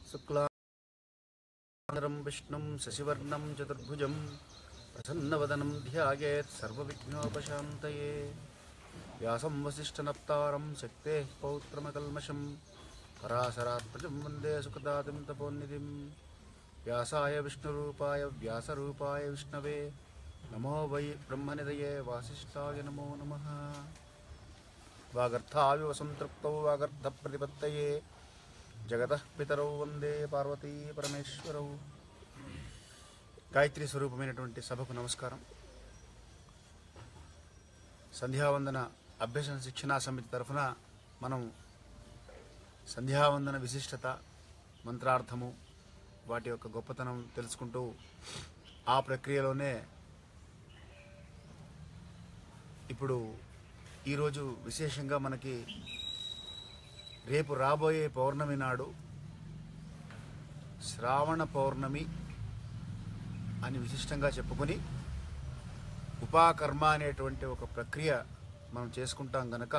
शुक्लांबरधरं विष्णुं शशिवर्णं चतुर्भुजं प्रसन्नवदनं ध्यायेत् सर्वविघ्नोपशान्तये। व्यासं वसिष्ठनप्तारं शक्तेः पौत्रमकल्मषं पराशरात्मजं वन्दे सुखदातिं तपोनिधिं। व्यासाय विष्णुरूपाय व्यासरूपाय विष्णवे नमो वै ब्रह्मनिधये वासिष्ठाय नमो नमः। वागर्थाविव संतृप्तौ वागर्थप्रतिपत्तये जगतः पितरौ वंदे पार्वती परमेश्वरौ। गायत्री स्वरूपమైనటువంటి సభకు నమస్కారం। సంధ్యావందన అభ్యసన శిక్షణా సమితి తరఫున మనం సంధ్యావందన విశిష్టత, మంత్రార్థము, వాటి యొక్క గొప్పతనం తెలుసుకుంటూ ఆ ప్రక్రియలోనే ఇప్పుడు ఈరోజు విశేషంగా మనకి రేపు రాబోయే పౌర్ణమి నాడు శ్రావణ పౌర్ణమి అని విశిష్టంగా చెప్పుకొని ఉపాకర్మ అనేటువంటి ఒక ప్రక్రియ మనం చేసుకుంటాం గనక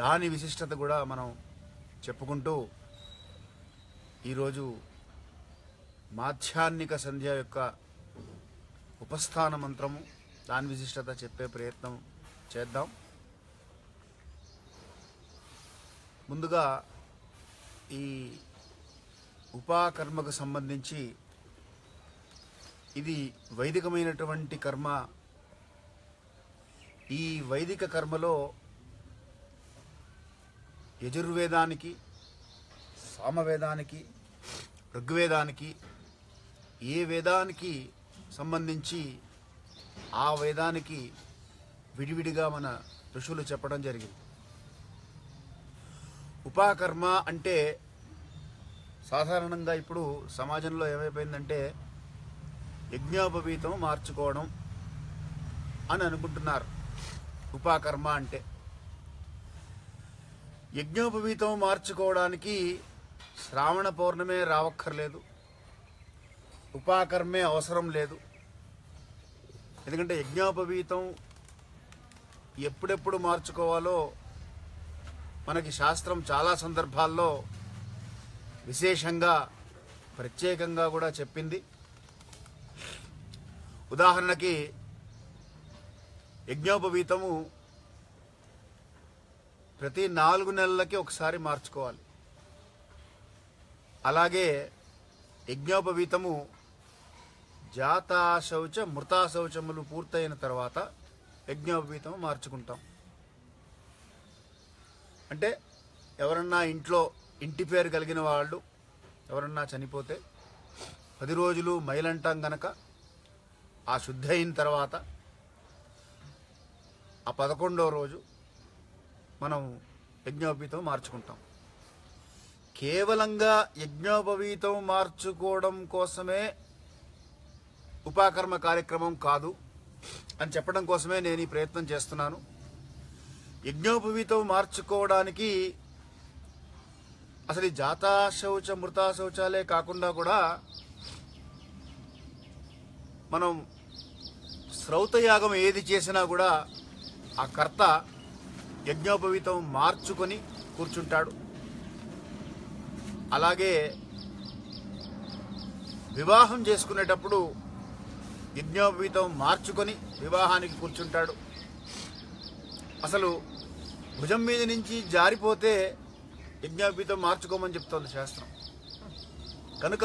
దాని విశిష్టత కూడా మనం చెప్పుకుంటూ ఈరోజు మాధ్యాహ్నిక సంధ్య యొక్క ఉపస్థాన మంత్రము, దాని విశిష్టత చెప్పే ప్రయత్నం చేద్దాం। ముందుగా ఈ ఉపాకర్మకు సంబంధించి ఇది వైదికమైనటువంటి కర్మ। ఈ వైదిక కర్మలో యజుర్వేదానికి, సామవేదానికి, ఋగ్వేదానికి, ఏ వేదానికి సంబంధించి ఆ వేదానికి విడివిడిగా మన ఋషులు చెప్పడం జరిగింది। ఉపాకర్మ అంటే సాధారణంగా ఇప్పుడు సమాజంలో ఏమైపోయిందంటే యజ్ఞోపవీతం మార్చుకోవడం అని అనుకుంటున్నారు। ఉపాకర్మ అంటే యజ్ఞోపవీతం మార్చుకోవడానికి శ్రావణ పౌర్ణమే రావక్కర్లేదు, ఉపాకర్మే అవసరం లేదు। ఎందుకంటే యజ్ఞోపవీతం ఎప్పుడెప్పుడు మార్చుకోవాలో మనకి శాస్త్రం చాలా సందర్భాల్లో విశేషంగా ప్రత్యేకంగా కూడా చెప్పింది। ఉదాహరణకి యజ్ఞోపవీతము ప్రతి 4 నెలలకి ఒకసారి మార్చుకోవాలి। అలాగే యజ్ఞోపవీతము జాతాశౌచ మృతాశౌచములు పూర్తయిన తర్వాత యజ్ఞోపవీతము మార్చుకుంటాం। అంటే ఎవరన్నా ఇంటి పేరు కలిగిన వాళ్ళు ఎవరన్నా చనిపోతే 10 రోజులు మైలంటాం గనక ఆ శుద్ధి అయిన తర్వాత ఆ 11వ రోజు మనం యజ్ఞోపవీతం మార్చుకుంటాం। కేవలంగా యజ్ఞోపవీతం మార్చుకోవడం కోసమే ఉపాకర్మ కార్యక్రమం కాదు అని చెప్పడం కోసమే నేను ఈ ప్రయత్నం చేస్తున్నాను। యజ్ఞోపవీతం మార్చుకోవడానికి అసలు జాతాశౌచ మృతాశౌచాలే కాకుండా కూడా మనం శ్రౌతయాగం ఏది చేసినా కూడా ఆ కర్త యజ్ఞోపవీతం మార్చుకొని కూర్చుంటాడు। అలాగే వివాహం చేసుకునేటప్పుడు యజ్ఞోపవీతం మార్చుకొని వివాహానికి కూర్చుంటాడు। అసలు భుజం మీద నుంచి జారిపోతే యజ్ఞోపవీతం మార్చుకోమని చెప్తోంది శాస్త్రం। కనుక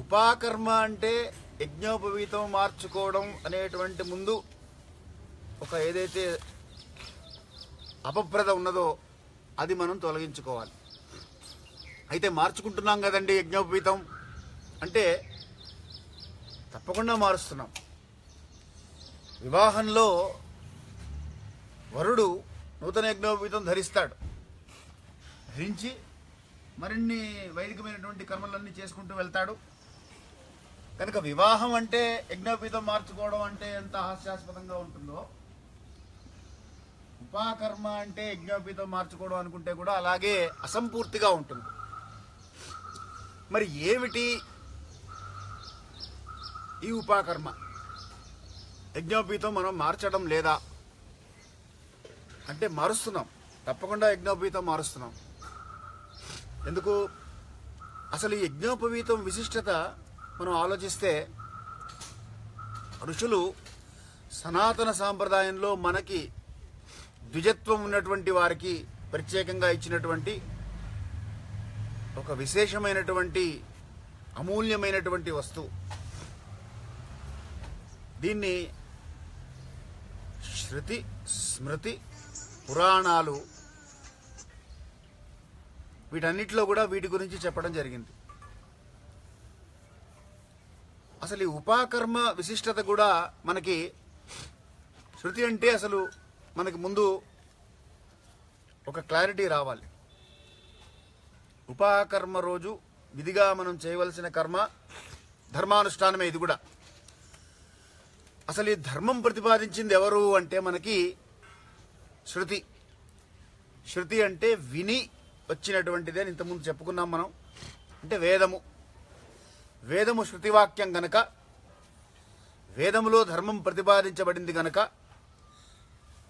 ఉపాకర్మ అంటే యజ్ఞోపవీతం మార్చుకోవడం అనేటువంటి ముందు ఒక ఏదైతే అపప్రద ఉన్నదో అది మనం తొలగించుకోవాలి। అయితే మార్చుకుంటున్నాం కదండి యజ్ఞోపవీతం అంటే తప్పకుండా మారుస్తున్నాం। వివాహంలో వరుడు నూతన యజ్ఞోపవీతం ధరిస్తాడు, ధరించి మరిన్ని వైదికమైనటువంటి కర్మలన్నీ చేసుకుంటూ వెళ్తాడు। కనుక వివాహం అంటే యజ్ఞోపవీతం మార్చుకోవడం అంటే ఎంత హాస్యాస్పదంగా ఉంటుందో, ఉపాకర్మ అంటే యజ్ఞోపవీతం మార్చుకోవడం అనుకుంటే కూడా అలాగే అసంపూర్తిగా ఉంటుంది। మరి ఏమిటి ఈ ఉపాకర్మ? యజ్ఞోపవీతం మనం మార్చడం లేదా అంటే మారుస్తున్నాం। తప్పకుండా యజ్ఞోపవీతం మారుస్తున్నాం. ఎందుకు? అసలు ఈ యజ్ఞోపవీతం విశిష్టత మనం ఆలోచిస్తే, ఋషులు సనాతన సాంప్రదాయంలో మనకి ద్విజత్వం ఉన్నటువంటి వారికి ప్రత్యేకంగా ఇచ్చినటువంటి ఒక విశేషమైనటువంటి అమూల్యమైనటువంటి వస్తువు. దీన్ని శృతి, స్మృతి, పురాణాలు వీటన్నిటిలో కూడా వీటి గురించి చెప్పడం జరిగింది. అసలు ఈ ఉపాకర్మ విశిష్టత కూడా మనకి శృతి అంటే అసలు మనకి ముందు ఒక క్లారిటీ రావాలి. ఉపాకర్మ రోజు విధిగా మనం చేయవలసిన కర్మ ధర్మానుష్ఠానమే. ఇది కూడా అసలు ఈ ధర్మం ప్రతిపాదించింది ఎవరు అంటే మనకి శృతి. శృతి అంటే విని వచ్చినటువంటిది అని ఇంతకుముందు చెప్పుకున్నాం మనం. అంటే వేదము. వేదము శృతివాక్యం గనక, వేదములో ధర్మం ప్రతిపాదించబడింది గనక,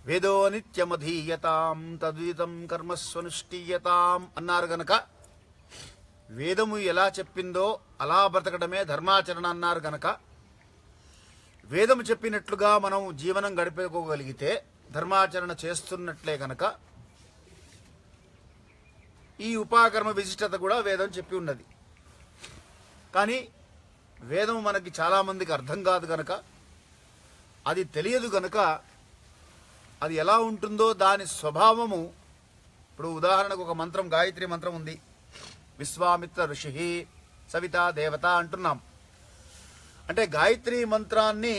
వేదో నిత్యమధీయతాం తద్వితం కర్మస్వనుష్ఠీయతాం అన్నారు గనక, వేదము ఎలా చెప్పిందో అలా బ్రతకడమే ధర్మాచరణ అన్నారు గనక, వేదము చెప్పినట్లుగా మనం జీవనం గడిపేకోగలిగితే ధర్మాచరణ చేస్తున్నట్లే గనక ఈ ఉపాకర్మ విశిష్టత కూడా వేదం చెప్పి ఉన్నది. కానీ వేదం మనకి చాలామందికి అర్థం కాదు గనక, అది తెలియదు గనక, అది ఎలా ఉంటుందో దాని స్వభావము. ఇప్పుడు ఉదాహరణకు ఒక మంత్రం, గాయత్రి మంత్రం ఉంది. విశ్వామిత్ర ఋషి సవితా దేవత అంటున్నాం. అంటే గాయత్రి మంత్రాన్ని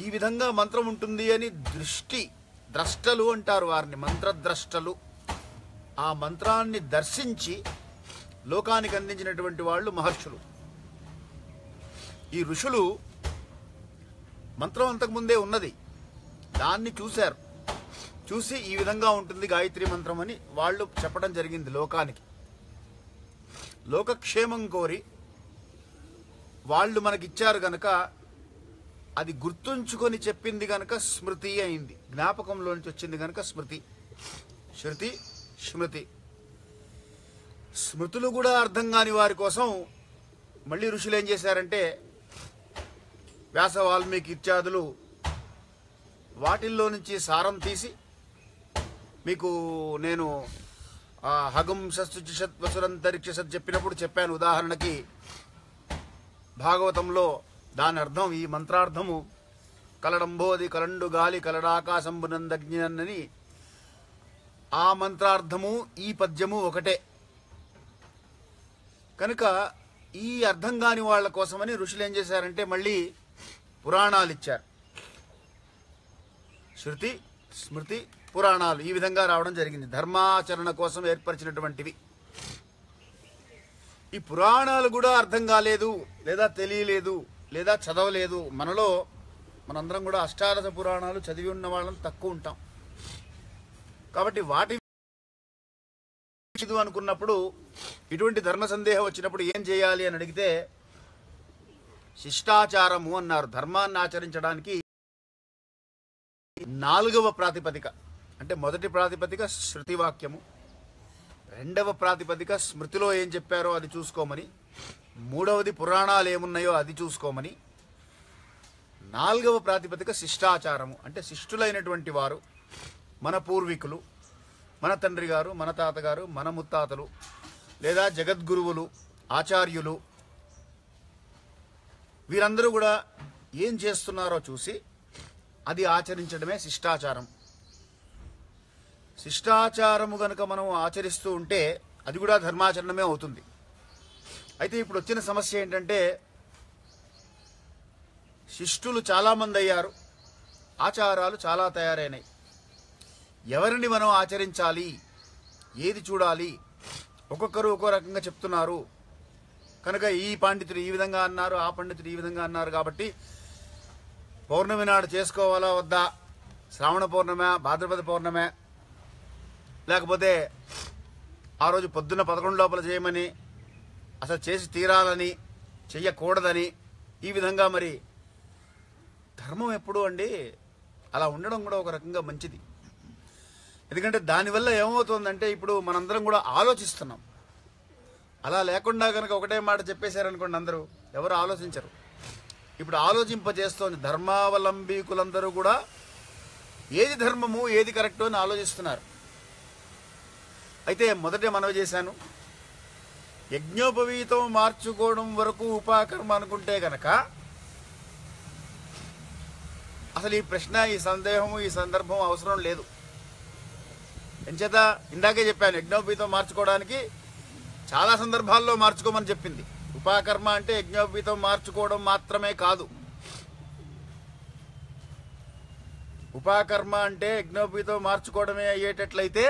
ఈ విధంగా మంత్రం ఉంటుంది అని ద్రష్టలు అంటారు వారిని, మంత్రద్రష్టలు. ఆ మంత్రాన్ని దర్శించి లోకానికి అందించినటువంటి వాళ్ళు మహర్షులు. ఈ ఋషులు మంత్రం అంతకుముందే ఉన్నది, దాన్ని చూశారు. చూసి ఈ విధంగా ఉంటుంది గాయత్రి మంత్రం అని వాళ్ళు చెప్పడం జరిగింది లోకానికి. లోకక్షేమం కోరి వాళ్ళు మనకిచ్చారు గనక, అది గుర్తుంచుకొని చెప్పింది గనక స్మృతి అయింది. జ్ఞాపకంలో నుంచి వచ్చింది గనక స్మృతి. శృతి, స్మృతి. స్మృతులు కూడా అర్థం కాని వారి కోసం మళ్ళీ ఋషులు ఏం చేశారంటే, వ్యాస, వాల్మీకి ఇత్యాదులు వాటిల్లో నుంచి సారం తీసి, మీకు నేను హగం షత్సుచిషత్ వసురంతరిక్షసత్ చెప్పినప్పుడు చెప్పాను. ఉదాహరణకి భాగవతంలో దాని అర్థం, ఈ మంత్రార్థము కలడంబోది కలండు గాలి కలడాకాశంబునందజ్ఞనని, ఆ మంత్రార్థము ఈ పద్యము ఒకటే కనుక ఈ అర్థం కాని వాళ్ళ కోసమని ఋషులు ఏం చేశారంటే మళ్ళీ పురాణాలు ఇచ్చారు. శృతి, స్మృతి, పురాణాలు ఈ విధంగా రావడం జరిగింది. ధర్మాచరణ కోసం ఏర్పరిచినటువంటివి. ఈ పురాణాలు కూడా అర్థం కాలేదు, లేదా తెలియలేదు, లేదా చదవలేదు. మనందరం కూడా అష్టాదశ పురాణాలు చదివి ఉన్న వాళ్ళని తక్కువ ఉంటాం. కాబట్టి వాటి అనుకున్నప్పుడు, ఇటువంటి ధర్మ సందేహం వచ్చినప్పుడు ఏం చేయాలి అని అడిగితే శిష్టాచారము అన్నారు. ధర్మాన్ని ఆచరించడానికి 4వ ప్రాతిపదిక. అంటే మొదటి ప్రాతిపదిక శృతివాక్యము, 2వ ప్రాతిపదిక స్మృతిలో ఏం చెప్పారో అది చూసుకోమని, 3వది పురాణాలు ఏమున్నాయో అది చూసుకోమని, 4వ ప్రాతిపదిక శిష్టాచారము. అంటే శిష్టులైనటువంటి వారు, మన పూర్వీకులు, మన తండ్రి గారు, మన తాతగారు, మన ముత్తాతలు, లేదా జగద్గురువులు, ఆచార్యులు, వీరందరూ కూడా ఏం చేస్తున్నారో చూసి అది ఆచరించడమే శిష్టాచారం. శిష్టాచారము గనుక మనం ఆచరిస్తూ ఉంటే అది కూడా ధర్మాచరణమే అవుతుంది. అయితే ఇప్పుడు వచ్చిన సమస్య ఏంటంటే, శిష్టులు చాలామంది అయ్యారు, ఆచారాలు చాలా తయారైనాయి. ఎవరిని మనం ఆచరించాలి, ఏది చూడాలి? ఒక్కొక్కరు ఒక్కో రకంగా చెప్తున్నారు కనుక ఈ పండితుడు ఈ విధంగా అన్నారు, ఆ పండితుడు ఈ విధంగా అన్నారు, కాబట్టి పౌర్ణమి నాడు చేసుకోవాలా వద్దా, శ్రావణ పౌర్ణమ, భాద్రపద పౌర్ణమ, లేకపోతే ఆ రోజు పొద్దున్న 11 లోపల చేయమని, అసలు చేసి తీరాలని, చెయ్యకూడదని, ఈ విధంగా. మరి ధర్మం ఎప్పుడు అండి అలా ఉండడం కూడా ఒక రకంగా మంచిది. ఎందుకంటే దానివల్ల ఏమవుతుందంటే ఇప్పుడు మనందరం కూడా ఆలోచిస్తున్నాం. అలా లేకుండా కనుక ఒకటే మాట చెప్పేశారనుకోండి, అందరూ ఎవరు ఆలోచించరు. ఇప్పుడు ఆలోచింపజేస్తోంది. ధర్మావలంబీకులందరూ కూడా ఏది ధర్మము ఏది కరెక్టు అని ఆలోచిస్తున్నారు. అయితే మొదటే మనవి చేశాను, యజ్ఞోపవీతం మార్చుకోవడం వరకు ఉపాకర్మ అనుకుంటే గనక అసలు ఈ ప్రశ్న, ఈ సందేహము, ఈ సందర్భం అవసరం లేదు. ఎంచేత ఇందాకే చెప్పాను, యజ్ఞోపవీతం మార్చుకోవడానికి చాలా సందర్భాల్లో మార్చుకోమని చెప్పింది. ఉపాకర్మ అంటే యజ్ఞోపవీతం మార్చుకోవడం మాత్రమే కాదు. ఉపాకర్మ అంటే యజ్ఞోపవీతం మార్చుకోవడమే అయ్యేటట్లయితే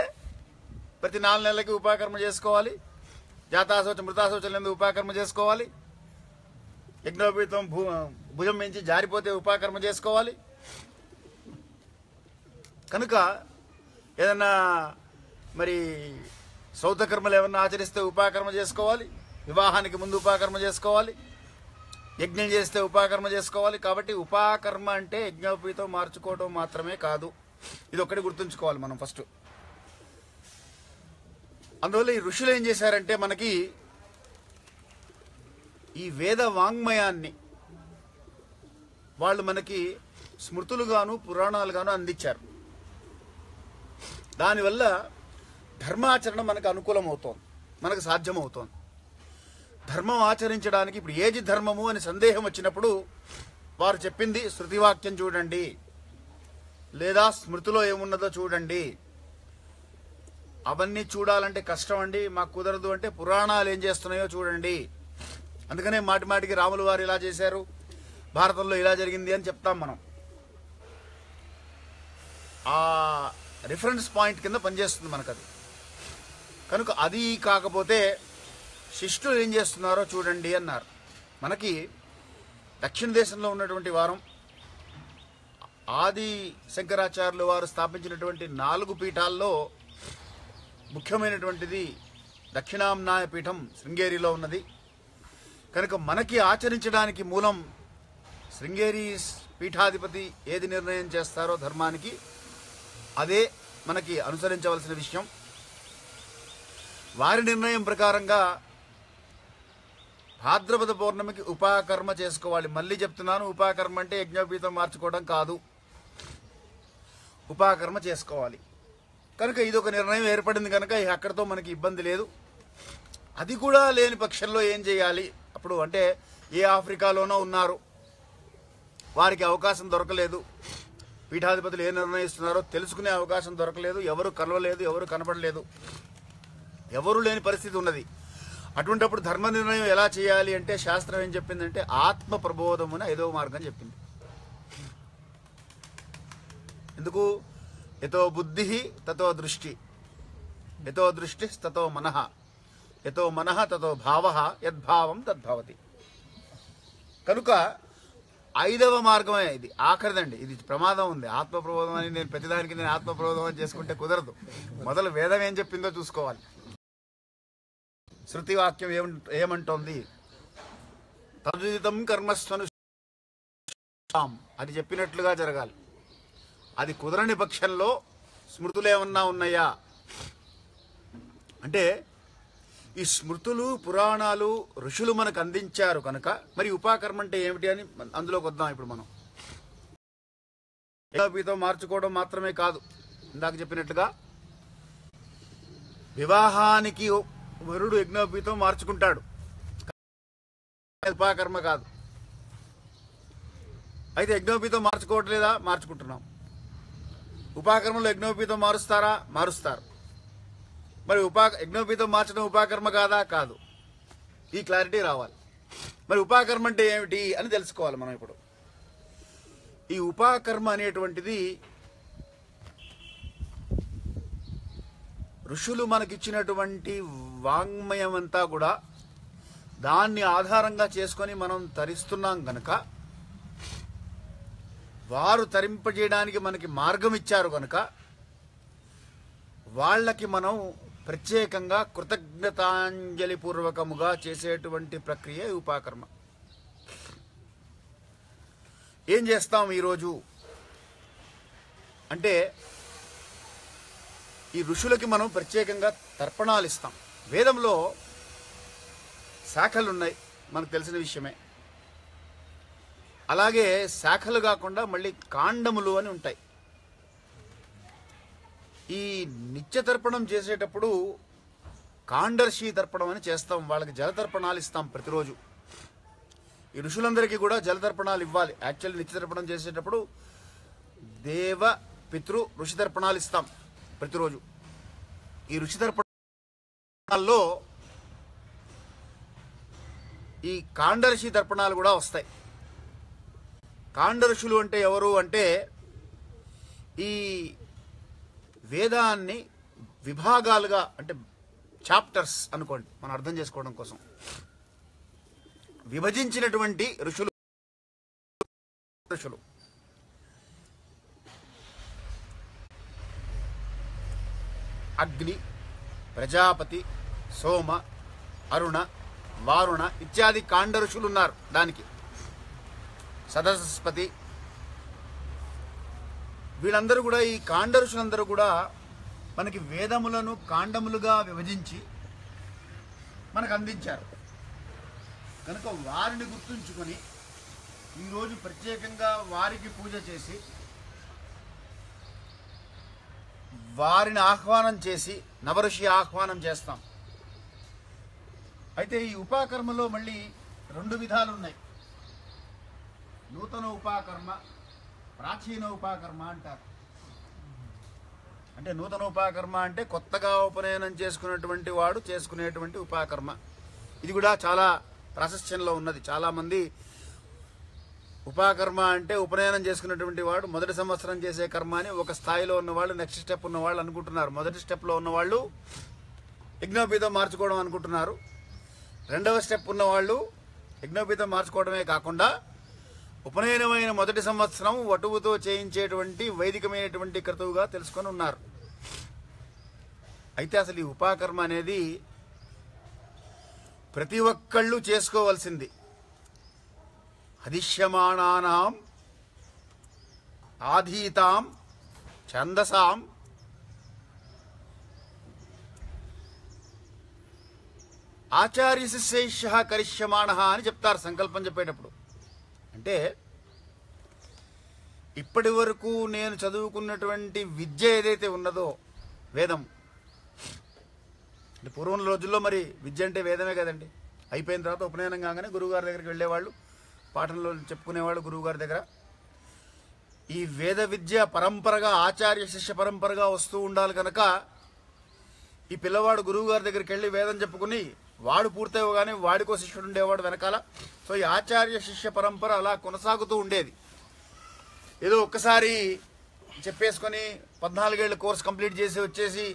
ప్రతి 4 నెలలకి ఉపాకర్మ చేసుకోవాలి. జాతాశౌచం మృతాశౌచం ఉపాకర్మ చేసుకోవాలి. యజ్ఞోపవీతం భుజం మించి జారిపోతే ఉపాకర్మ చేసుకోవాలి. కనుక ఏదన్నా మరి సౌతకర్మలు ఏమన్నా ఆచరిస్తే ఉపాకర్మ చేసుకోవాలి. వివాహానికి ముందు ఉపాకర్మ చేసుకోవాలి. యజ్ఞం చేస్తే ఉపాకర్మ చేసుకోవాలి. కాబట్టి ఉపాకర్మ అంటే యజ్ఞోపవీతం మార్చుకోవడం మాత్రమే కాదు. ఇది ఒక్కటి గుర్తుంచుకోవాలి మనం ఫస్ట్. అందువల్ల ఈ ఋషులు ఏం చేశారంటే మనకి ఈ వేద వాంగ్మయాన్ని వాళ్ళు మనకి స్మృతులుగాను పురాణాలుగాను అందించారు. దానివల్ల ధర్మాచరణ మనకు అనుకూలమవుతోంది, మనకు సాధ్యమవుతోంది. ధర్మం ఆచరించడానికి ఇప్పుడు ఏది ధర్మము అని సందేహం వచ్చినప్పుడు వారు చెప్పింది శృతివాక్యం చూడండి, లేదా స్మృతిలో ఏమున్నదో చూడండి. అవన్నీ చూడాలంటే కష్టం అండి, మాకు కుదరదు అంటే పురాణాలు ఏం చేస్తున్నాయో చూడండి. అందుకనే మాటి మాటికి రాములు వారు ఇలా చేశారు, భారతంలో ఇలా జరిగింది అని చెప్తాం మనం. ఆ రిఫరెన్స్ పాయింట్ కింద పనిచేస్తుంది మనకు అది. కనుక అది కాకపోతే శిష్టులు ఏం చేస్తున్నారో చూడండి అన్నారు. మనకి దక్షిణ దేశంలో ఉన్నటువంటి వారం ఆది శంకరాచార్యులు వారు స్థాపించినటువంటి 4 పీఠాల్లో ముఖ్యమైనటువంటిది దక్షిణాంనాయ పీఠం శృంగేరిలో ఉన్నది. కనుక మనకి ఆచరించడానికి మూలం శృంగేరి పీఠాధిపతి ఏది నిర్ణయం చేస్తారో ధర్మానికి అదే మనకి అనుసరించవలసిన విషయం. వారి నిర్ణయం ప్రకారంగా భాద్రపద పౌర్ణమికి ఉపాకర్మ చేసుకోవాలి. మళ్ళీ చెప్తున్నాను, ఉపాకర్మ అంటే యజ్ఞోపవీతం మార్చుకోవడం కాదు, ఉపాకర్మ చేసుకోవాలి. కనుక ఇది ఒక నిర్ణయం ఏర్పడింది కనుక అక్కడితో మనకి ఇబ్బంది లేదు. అది కూడా లేని పక్షంలో ఏం చేయాలి? అప్పుడు అంటే ఏ ఆఫ్రికాలోనో ఉన్నారు, వారికి అవకాశం దొరకలేదు, పీఠాధిపతులు ఏ నిర్ణయిస్తున్నారో తెలుసుకునే అవకాశం దొరకలేదు, ఎవరు కలవలేదు, ఎవరు కనపడలేదు, ఎవరు లేని పరిస్థితి ఉన్నది. అటువంటిప్పుడు ధర్మ నిర్ణయం ఎలా చేయాలి అంటే శాస్త్రం ఏం చెప్పిందంటే ఆత్మ ప్రబోధమున 5వ మార్గం చెప్పింది. ఎందుకు? యతో బుద్ధి తతో దృష్టి, యతో దృష్టి తతో మనః, యతో మనః తతో భావః, యద్భావం తద్భవతి. కనుక 5వ మార్గమే ఇది, ఆఖరిదండి. ఇది ప్రమాదం ఉంది. ఆత్మ ప్రబోధం అని నేను ప్రతిదానికి నేను ఆత్మ ప్రబోధం అని చేసుకుంటే కుదరదు. మొదలు వేదం ఏం చెప్పిందో చూసుకోవాలి. శృతి వాక్యం ఏమంటోంది? తదుదితం కర్మస్వను అది చెప్పినట్లుగా జరగాలి. అది కుదరని పక్షంలో స్మృతులు ఏమన్నా ఉన్నాయా అంటే ఈ స్మృతులు పురాణాలు ఋషులు మనకు అందించారు కనుక మరి ఉపాకర్మ అంటే ఏమిటి అని అందులోకి వద్దాం. ఇప్పుడు మనం యజ్ఞోపవీతం మార్చుకోవడం మాత్రమే కాదు, ఇందాక చెప్పినట్లుగా వివాహానికి వరుడు యజ్ఞోపవీతం మార్చుకుంటాడు, ఉపాకర్మ కాదు. అయితే యజ్ఞోపవీతం మార్చుకోవట్లేదా? మార్చుకుంటున్నాం. ఉపాకర్మలో యజ్ఞోపవీతం మారుస్తారా? మారుస్తారు. మరి యజ్ఞోపవీతం మార్చడం ఉపాకర్మ కాదా? కాదు. ఈ క్లారిటీ రావాలి. మరి ఉపాకర్మ అంటే ఏమిటి అని తెలుసుకోవాలి మనం. ఇప్పుడు ఈ ఉపాకర్మ అనేటువంటిది ఋషులు మనకిచ్చినటువంటి వాంగ్మయం అంతా కూడా దాన్ని ఆధారంగా చేసుకొని మనం తరిస్తున్నాం కనుక, వారు తరింపజేయడానికి మనకి మార్గం ఇచ్చారు కనుక వాళ్ళకి మనం ప్రత్యేకంగా కృతజ్ఞతాంజలి పూర్వకముగా చేసేటువంటి ప్రక్రియ ఉపాకర్మ. ఏం చేస్తాం ఈరోజు అంటే ఈ ఋషులకి మనం ప్రత్యేకంగా తర్పణాలు ఇస్తాం. వేదంలో శాఖలు ఉన్నాయి, మనకు తెలిసిన విషయమే. అలాగే శాఖలు కాకుండా మళ్ళీ కాండములు అని ఉంటాయి. ఈ నిత్య తర్పణం చేసేటప్పుడు కాండర్షి తర్పణం అని చేస్తాం. వాళ్ళకి జలతర్పణాలు ఇస్తాం ప్రతిరోజు. ఈ ఋషులందరికీ కూడా జలతర్పణాలు ఇవ్వాలి. యాక్చువల్లీ నిత్య తర్పణం చేసేటప్పుడు దేవ పితృ ఋషి తర్పణాలు ఇస్తాం ప్రతిరోజు. ఈ ఋషి తర్పణాల్లో ఈ కాండర్షి తర్పణాలు కూడా వస్తాయి. కాండర్షులు అంటే ఎవరు అంటే ఈ వేదాన్ని విభాగాలుగా, అంటే చాప్టర్స్ అనుకోండి మనం అర్థం చేసుకోవడం కోసం, విభజించినటువంటి ఋషులు. అగ్ని, ప్రజాపతి, సోమ, అరుణ, వారుణ ఇత్యాది కాండ ఋషులు ఉన్నారు. దానికి సదస్పతి, వీళ్ళందరూ కూడా, ఈ కాండ ఋషులందరూ కూడా మనకి వేదములను కాండములుగా విభజించి మనకు అందించారు. కనుక వారిని గుర్తుంచుకొని ఈరోజు ప్రత్యేకంగా వారికి పూజ చేసి వారిని ఆహ్వానం చేసి నవఋషి ఆహ్వానం చేస్తాం. అయితే ఈ ఉపాకర్మలో మళ్ళీ 2 విధాలు ఉన్నాయి. నూతన ఉపాకర్మ, ప్రాచీన ఉపాకర్మ అంటారు. అంటే నూతన ఉపాకర్మ అంటే కొత్తగా ఉపనయనం చేసుకున్నటువంటి వాడు చేసుకునేటువంటి ఉపాకర్మ. ఇది కూడా చాలా ప్రాశస్త్యంలో ఉన్నది. చాలామంది ఉపాకర్మ అంటే ఉపనయనం చేసుకున్నటువంటి వాడు మొదటి సంవత్సరం చేసే కర్మ అని ఒక స్థాయిలో ఉన్నవాళ్ళు, నెక్స్ట్ స్టెప్ ఉన్నవాళ్ళు అనుకుంటున్నారు. మొదటి స్టెప్లో ఉన్నవాళ్ళు యజ్ఞోపీతం మార్చుకోవడం అనుకుంటున్నారు. 2వ స్టెప్ ఉన్నవాళ్ళు యజ్ఞోపీతం మార్చుకోవడమే కాకుండా ఉపనయనమైన మొదటి సంవత్సరం వటువుతో చేయించేటువంటి వైదికమైనటువంటి క్రతువుగా తెలుసుకొని ఉన్నారు. అయితే అసలు ఈ ఉపాకర్మ అనేది ప్రతి ఒక్కళ్ళు చేసుకోవలసింది. అధిష్యమానానాం ఆధీతాం ఛందసాం ఆచార్య శిష్యైః కరిష్యమాణః అని చెప్తారు సంకల్పం చెప్పేటప్పుడు. అంటే ఇప్పటి వరకు నేను చదువుకున్నటువంటి విద్య ఏదైతే ఉన్నదో, వేదం అంటే పూర్వం రోజుల్లో మరి విద్య అంటే వేదమే కదండి. అయిపోయిన తర్వాత ఉపనయనం కాగానే గురువుగారి దగ్గరికి వెళ్ళేవాళ్ళు, పాఠంలో చెప్పుకునేవాళ్ళు గురువుగారి దగ్గర. ఈ వేద విద్య పరంపరగా, ఆచార్య శిష్య పరంపరగా వస్తూ ఉండాలి కనుక ఈ పిల్లవాడు గురువుగారి దగ్గరికి వెళ్ళి వేదం చెప్పుకుని వాడు పూర్తయిగానే వాడికో శిష్యుడు ఉండేవాడు వెనకాల. సో ఈ ఆచార్య శిష్య పరంపర అలా కొనసాగుతూ ఉండేది. ఏదో ఒక్కసారి చెప్పేసుకొని 14 ఏళ్ళ కోర్స్ కంప్లీట్ చేసి వచ్చేసి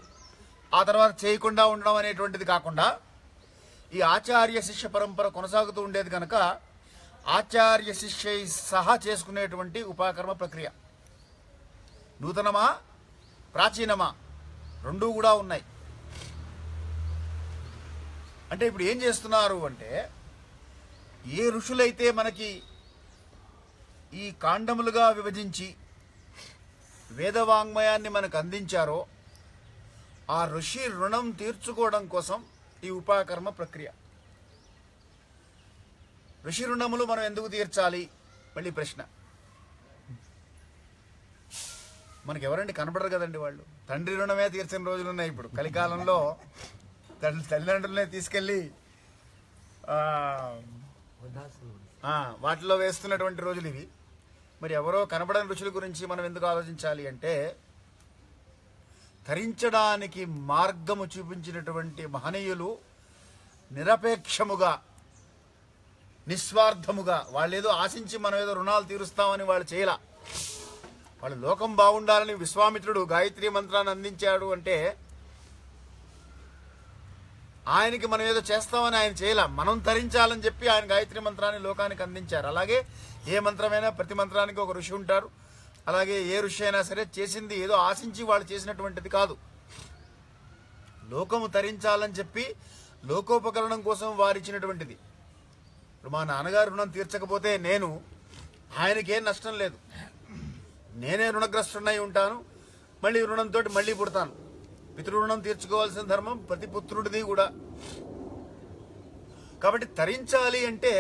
ఆ తర్వాత చేయకుండా ఉండడం అనేటువంటిది కాకుండా ఈ ఆచార్య శిష్య పరంపర కొనసాగుతూ ఉండేది కనుక ఆచార్య శిష్య సహా చేసుకునేటువంటి ఉపాకర్మ ప్రక్రియ. నూతనమా ప్రాచీనమా 2 కూడా ఉన్నాయి. అంటే ఇప్పుడు ఏం చేస్తున్నారు అంటే, ఏ ఋషులైతే మనకి ఈ కాండములుగా విభజించి వేదవాంగ్మయాన్ని మనకు అందించారో ఆ ఋషి రుణం తీర్చుకోవడం కోసం ఈ ఉపాకర్మ ప్రక్రియ. ఋషి రుణములు మనం ఎందుకు తీర్చాలి? మళ్ళీ ప్రశ్న. మనకి ఎవరండి కనబడరు కదండి వాళ్ళు. తండ్రి రుణమే తీర్చిన రోజులు ఉన్నాయి ఇప్పుడు కలికాలంలో. తల్లిదండ్రులనే తీసుకెళ్ళి వాటిలో వేస్తున్నటువంటి రోజులు ఇవి. మరి ఎవరో కనబడని ఋషుల గురించి మనం ఎందుకు ఆలోచించాలి అంటే, తరించడానికి మార్గము చూపించినటువంటి మహనీయులు నిరపేక్షముగా, నిస్వార్థముగా, వాళ్ళు ఏదో ఆశించి మనం ఏదో రుణాలు తీరుస్తామని వాళ్ళు చేయలా. వాళ్ళు లోకం బాగుండాలని విశ్వామిత్రుడు గాయత్రీ మంత్రాన్ని అందించాడు అంటే ఆయనకి మనం ఏదో చేస్తామని ఆయన చేయలా, మనం తరించాలని చెప్పి ఆయన గాయత్రీ మంత్రాన్ని లోకానికి అందించారు. అలాగే ఏ మంత్రమైనా ప్రతి మంత్రానికి ఒక ఋషి ఉంటారు. అలాగే ఏ ఋషి అయినా సరే చేసింది ఏదో ఆశించి వాళ్ళు చేసినటువంటిది కాదు. లోకము తరించాలని చెప్పి లోకోపకరణం కోసం వారిచ్చినటువంటిది. ఇప్పుడు మా నాన్నగారు రుణం తీర్చకపోతే నేను ఆయనకేం నష్టం లేదు, నేనే రుణగ్రస్తున్నై ఉంటాను, మళ్ళీ రుణంతో మళ్ళీ పుడతాను. పితృరుణం తీర్చుకోవాల్సిన ధర్మం ప్రతి పుత్రుడిది కూడా. కాబట్టి తరించాలి అంటే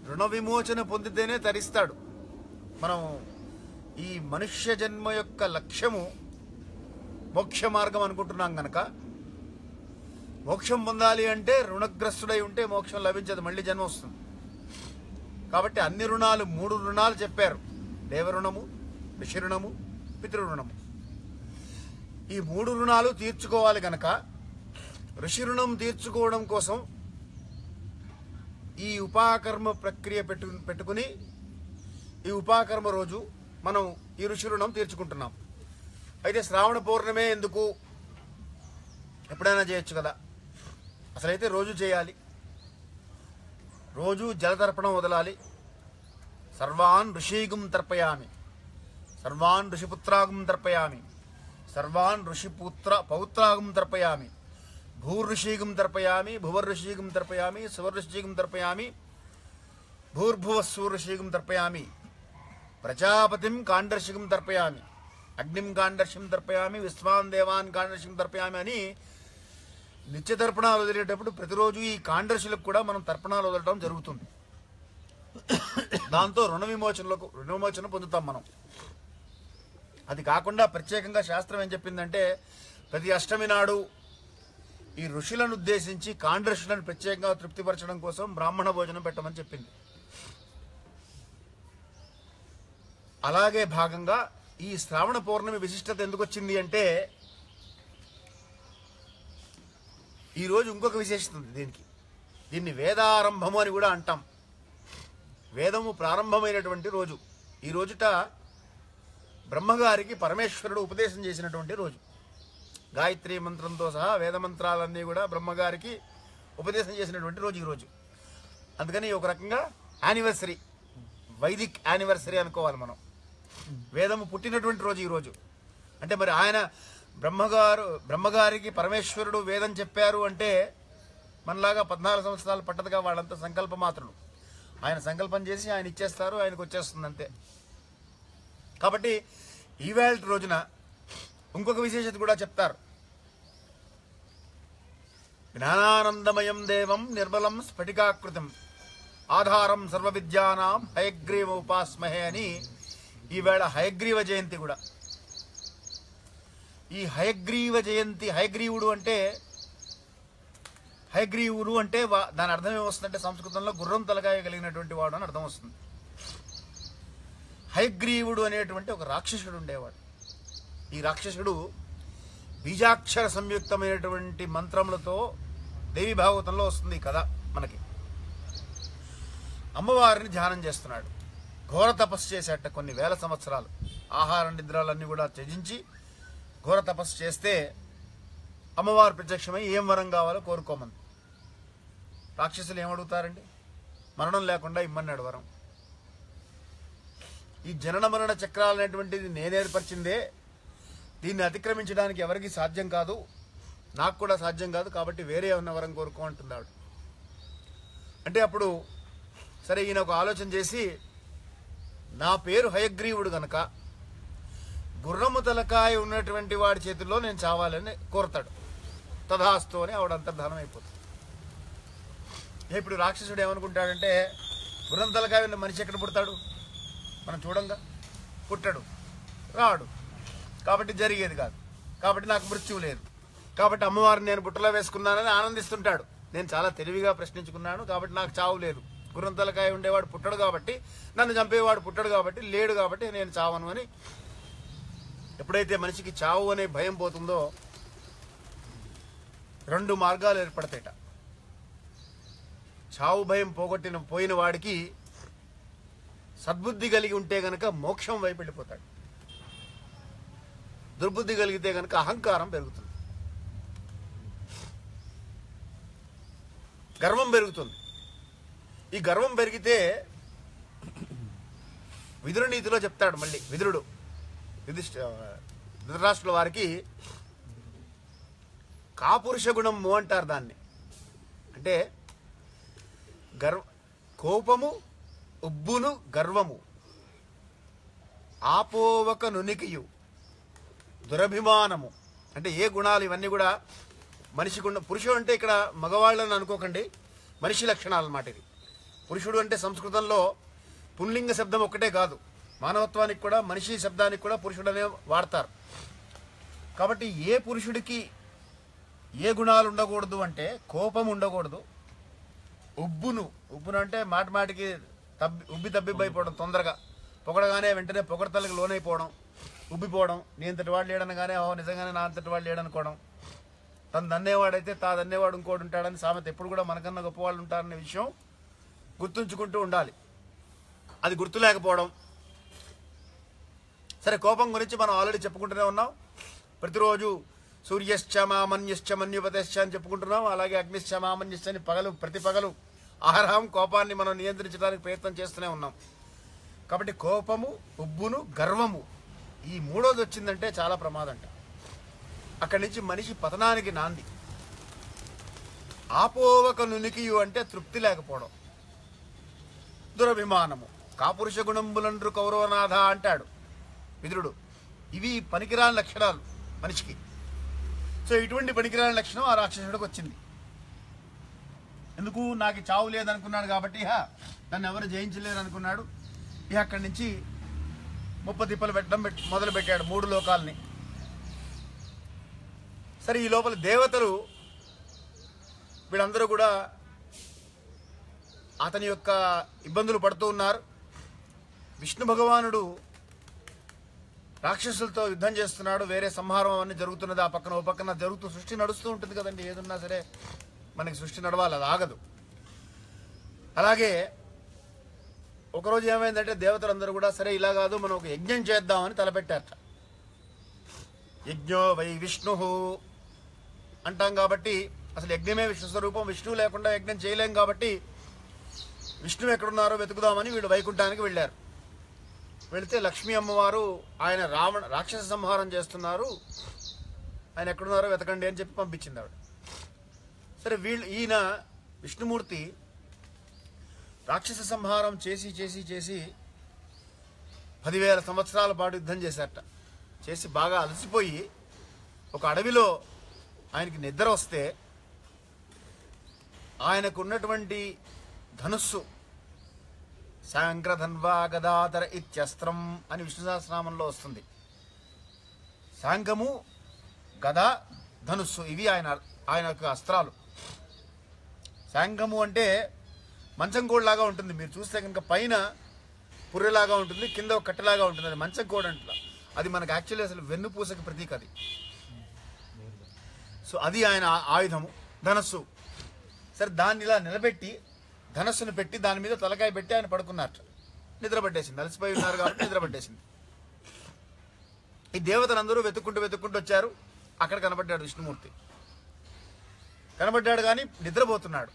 రుణ విమోచన పొందితేనే తరిస్తాడు. మనం ఈ మనుష్య జన్మ యొక్క లక్ష్యము మోక్ష మార్గం అనుకుంటున్నాం గనక మోక్షం పొందాలి అంటే రుణగ్రస్తుడై ఉంటే మోక్షం లభించదు, మళ్ళీ జన్మ వస్తుంది. కాబట్టి అన్ని రుణాలు 3 రుణాలు చెప్పారు: దేవరుణము, ఋషి రుణము, పితృరుణము. ఈ 3 రుణాలు తీర్చుకోవాలి గనక ఋషి రుణం తీర్చుకోవడం కోసం ఈ ఉపాకర్మ ప్రక్రియ పెట్టుకుని ఈ ఉపాకర్మ రోజు మనం ఈ ఋషి రుణం తీర్చుకుంటున్నాం. అయితే శ్రావణ పౌర్ణమే ఎందుకు? ఎప్పుడైనా చేయొచ్చు కదా. అసలైతే రోజు చేయాలి. రోజు జలతర్పణం వదలాలి. సర్వాన్ ఋషీగుం తర్పయామి, సర్వాన్ ఋషిపుత్రాగం తర్పయామి, సర్వాన్ పౌత్రాగం తర్పయామి, భూర్ఋషీగం తర్పయామి, భువర్ఋషీగం తర్పయామి, సువర్ఋషీగం తర్పయామి, భూర్భువస్సూర్ఋషీగం తర్పయామి, ప్రజాపతిం కాండర్షికం తర్పయామి, అగ్నిం కాండర్షిం తర్పయామి, విశ్వాన్ దేవాన్ కాండర్షిం తర్పయామి అని నిత్య తర్పణాలు వదిలేటప్పుడు ప్రతిరోజు ఈ కాండర్షులకు కూడా మనం తర్పణాలు వదలటం జరుగుతుంది. దాంతో రుణ విమోచన పొందుతాం మనం. అది కాకుండా ప్రత్యేకంగా శాస్త్రం ఏం చెప్పిందంటే ప్రతి అష్టమి నాడు ఈ ఋషులను ఉద్దేశించి కాండర్షులను ప్రత్యేకంగా తృప్తిపరచడం కోసం బ్రాహ్మణ భోజనం పెట్టమని చెప్పింది. అలాగే భాగంగా ఈ శ్రావణ పౌర్ణమి విశిష్టత ఎందుకు వచ్చింది అంటే ఈరోజు ఇంకొక విశేషత ఉంది దీన్ని వేదారంభము అని కూడా అంటాం. వేదము ప్రారంభమైనటువంటి రోజు ఈ రోజుట బ్రహ్మగారికి పరమేశ్వరుడు ఉపదేశం చేసినటువంటి రోజు. గాయత్రి మంత్రంతో సహా వేద మంత్రాలన్నీ కూడా బ్రహ్మగారికి ఉపదేశం చేసినటువంటి రోజు ఈరోజు. అందుకని ఒక రకంగా యానివర్సరీ, వైదిక్ యానివర్సరీ అనుకోవాలి మనం. వేదము పుట్టినటువంటి రోజు ఈరోజు. అంటే మరి ఆయన బ్రహ్మగారికి పరమేశ్వరుడు వేదం చెప్పారు అంటే మనలాగా 14 సంవత్సరాలు పట్టదుగా. వాళ్ళంతా సంకల్ప మాత్రులు. ఆయన సంకల్పం చేసి ఆయన ఇచ్చేస్తారు, ఆయనకు వచ్చేస్తుంది అంతే. కాబట్టి ఈవేళ రోజున ఇంకొక విశేషత కూడా చెప్తారు. జ్ఞానానందమయం దేవం నిర్మలం స్ఫటికాకృతం ఆధారం సర్వ విద్యానాం హయగ్రీవ ఉపాస్మహే అని ఈవేళ హయగ్రీవ జయంతి కూడా. ఈ హయగ్రీవ జయంతి, హయగ్రీవుడు అంటే దాని అర్థం ఏమొస్తుందంటే సంస్కృతంలో గుర్రం తలకాయ కలిగినటువంటి వాడు అని అర్థం వస్తుంది. హయగ్రీవుడు అనేటువంటి ఒక రాక్షసుడు ఉండేవాడు. ఈ రాక్షసుడు బీజాక్షర సంయుక్తమైనటువంటి మంత్రములతో దేవి భాగవతంలో వస్తుంది కదా మనకి. అమ్మవారిని ధ్యానం చేస్తున్నాడు. ఘోర తపస్సు చేసేట కొన్ని వేల సంవత్సరాలు. ఆహార నిద్రలన్నీ కూడా త్యజించి ఘోర తపస్సు చేస్తే అమ్మవారు ప్రత్యక్షమై ఏం వరం కావాలో కోరుకోమంది. రాక్షసులు ఏమడుగుతారండి? మరణం లేకుండా ఇమ్మన్నాడు వరం. ఈ జనన మరణ చక్రాలు అనేటువంటిది నేనేర్పరిచిందే, దీన్ని అతిక్రమించడానికి ఎవరికి సాధ్యం కాదు, నాకు కూడా సాధ్యం కాదు, కాబట్టి వేరే ఉన్న వరం కోరుకో అంటుంది ఆవిడ. అంటే అప్పుడు సరే ఈయన ఒక ఆలోచన చేసి నా పేరు హయగ్రీవుడు గనక గుర్రము తలకాయ ఉన్నటువంటి వాడి చేతుల్లో నేను చావాలని కోరతాడు. తథాస్తు అని ఆవిడ అంతర్ధానం అయిపోతుంది. ఇప్పుడు రాక్షసుడు ఏమనుకుంటాడంటే గుర్రం తలకాయ ఉన్న మనిషి ఎక్కడ పుడతాడు? మనం చూడంగా పుట్టడు, రాడు, కాబట్టి జరిగేది కాదు, కాబట్టి నాకు మృత్యువు లేదు, కాబట్టి అమ్మవారిని నేను బుట్టలో వేసుకున్నానని ఆనందిస్తుంటాడు. నేను చాలా తెలివిగా ప్రశ్నించుకున్నాను కాబట్టి నాకు చావు లేదు. గుర్రం తలకాయ ఉండేవాడు పుట్టడు కాబట్టి, నన్ను చంపేవాడు పుట్టడు కాబట్టి, లేడు కాబట్టి నేను చావను అని. ఎప్పుడైతే మనిషికి చావు అనే భయం పోతుందో 2 మార్గాలు ఏర్పడతాయట. చావు భయం పోయిన వాడికి సద్బుద్ధి కలిగి ఉంటే గనక మోక్షం వైపు వెళ్ళిపోతాడు. దుర్బుద్ధి కలిగితే గనక అహంకారం పెరుగుతుంది, గర్వం పెరుగుతుంది. ఈ గర్వం పెరిగితే విదురు నీతిలో చెప్తాడు మళ్ళీ విదురుడు ధృతరాష్ట్రుల వారికి కాపురుష గుణము అంటారు దాన్ని. అంటే కోపము, ఉబ్బును, గర్వము ఆపోవక నునికియు దురభిమానము. అంటే ఏ గుణాలు ఇవన్నీ కూడా మనిషి గుణ. పురుషుడు అంటే ఇక్కడ మగవాళ్ళని అనుకోకండి, మనిషి లక్షణాలు అన్నమాట ఇది. పురుషుడు అంటే సంస్కృతంలో పుంలింగ శబ్దం ఒక్కటే కాదు, మానవత్వానికి కూడా మనిషి శబ్దానికి కూడా పురుషుడనే వాడతారు. కాబట్టి ఏ పురుషుడికి ఏ గుణాలు ఉండకూడదు అంటే కోపం ఉండకూడదు, ఉబ్బును అంటే మాటికి ఉబ్బి తబ్బిబ్బైపోవడం, తొందరగా పొగడగానే వెంటనే పొగడతలకు లోనైపోవడం, ఉబ్బిపోవడం, నీ అంతటి వాడు లేడనగానే నిజంగానే నా అంతటి వాడు లేడనుకోవడం, తను దన్నేవాడైతే దన్నేవాడు ఇంకోటి ఉంటాడని సామెత. ఎప్పుడు కూడా మనకన్నా గొప్పవాళ్ళు ఉంటారనే విషయం గుర్తుంచుకుంటూ ఉండాలి. అది గుర్తు లేకపోవడం. సరే, కోపం గురించి మనం ఆల్రెడీ చెప్పుకుంటూనే ఉన్నాం. ప్రతిరోజు సూర్యశ్చ మామన్యశ్చ మన్యుపతశ్చ అని చెప్పుకుంటున్నాం. అలాగే అగ్నిశ్చ మామన్యశ్చ అని ప్రతి పగలు ఆహారం కోపాన్ని మనం నియంత్రించడానికి ప్రయత్నం చేస్తూనే ఉన్నాం. కాబట్టి కోపము, ఉబ్బును, గర్వము ఈ మూడోది వచ్చిందంటే చాలా ప్రమాదంట. అక్కడి నుంచి మనిషి పతనానికి నాంది. ఆపోవక నునికియు అంటే తృప్తి లేకపోవడం, దురభిమానము, కాపురుష గుణంబులండ్రు కౌరవనాథ అంటాడు విదురుడు. ఇవి పనికిరాని లక్షణాలు మనిషికి. సో ఇటువంటి పనికిరాని లక్షణం ఆ రాక్షసుడికి వచ్చింది. ఎందుకు? నాకు చావు లేదనుకున్నాడు కాబట్టి నన్ను ఎవరు జయించలేరు అనుకున్నాడు. అక్కడి నుంచి ముప్పతిప్పలు పెట్టడం మొదలు పెట్టాడు 3 లోకాలని. సరే, ఈ లోపల దేవతలు వీళ్ళందరూ కూడా అతని యొక్క ఇబ్బందులు పడుతూ ఉన్నారు. విష్ణు భగవానుడు రాక్షసులతో యుద్ధం చేస్తున్నాడు. వేరే సంహారం అవన్నీ జరుగుతున్నది. ఆ పక్కన ఓ పక్కన జరుగుతూ సృష్టి నడుస్తూ ఉంటుంది కదండి. ఏదున్నా సరే మనకి సృష్టి నడవాలి, అది ఆగదు. అలాగే ఒకరోజు ఏమైందంటే దేవతలందరూ కూడా సరే ఇలా కాదు, మనం ఒక యజ్ఞం చేద్దామని తలపెట్టారట. యజ్ఞో వై విష్ణు అంటాం కాబట్టి అసలు యజ్ఞమే విష్ణు స్వరూపం. విష్ణువు లేకుండా యజ్ఞం చేయలేం కాబట్టి విష్ణువు ఎక్కడున్నారో వెతుకుదామని వీళ్ళు వైకుంఠానికి వెళ్ళారు. వెళితే లక్ష్మీ అమ్మవారు ఆయన రాక్షస సంహారం చేస్తున్నారు, ఆయన ఎక్కడున్నారో వెతకండి అని చెప్పి పంపించింది ఆవిడ. సరే, ఈయన విష్ణుమూర్తి రాక్షస సంహారం చేసి 10,000 సంవత్సరాల పాటు యుద్ధం చేశారట. చేసి బాగా అలసిపోయి ఒక అడవిలో ఆయనకి నిద్ర వస్తే ఆయనకు ఉన్నటువంటి ధనుస్సు శాంక్రధన్వా గదాధర ఇత్యస్త్రం అని విష్ణు సహస్రనామంలో వస్తుంది. శాంఖము, గద, ధనుస్సు ఇవి ఆయన యొక్క అస్త్రాలు. శాంఖము అంటే మంచం కోడిలాగా ఉంటుంది. మీరు చూస్తే కనుక పైన పుర్రెలాగా ఉంటుంది, కింద ఒక కట్టెలాగా ఉంటుంది. అది మంచం కోడి అంటున్నారు. అది మనకు యాక్చువల్లీ అసలు వెన్నుపూసకి ప్రతీక అది. సో అది ఆయన ఆయుధము. ధనస్సు. సరే, దాన్ని ఇలా నిలబెట్టి ధనస్సును పెట్టి దాని మీద తలకాయ పెట్టి ఆయన పడుకున్నట్టు నిద్ర పట్టేసింది. అలసిపోయి ఉన్నారు కాబట్టి నిద్ర పట్టేసింది. ఈ దేవతలందరూ వెతుక్కుంటూ వచ్చారు. అక్కడ కనబడ్డాడు విష్ణుమూర్తి. కనబడ్డాడు కానీ నిద్రపోతున్నాడు.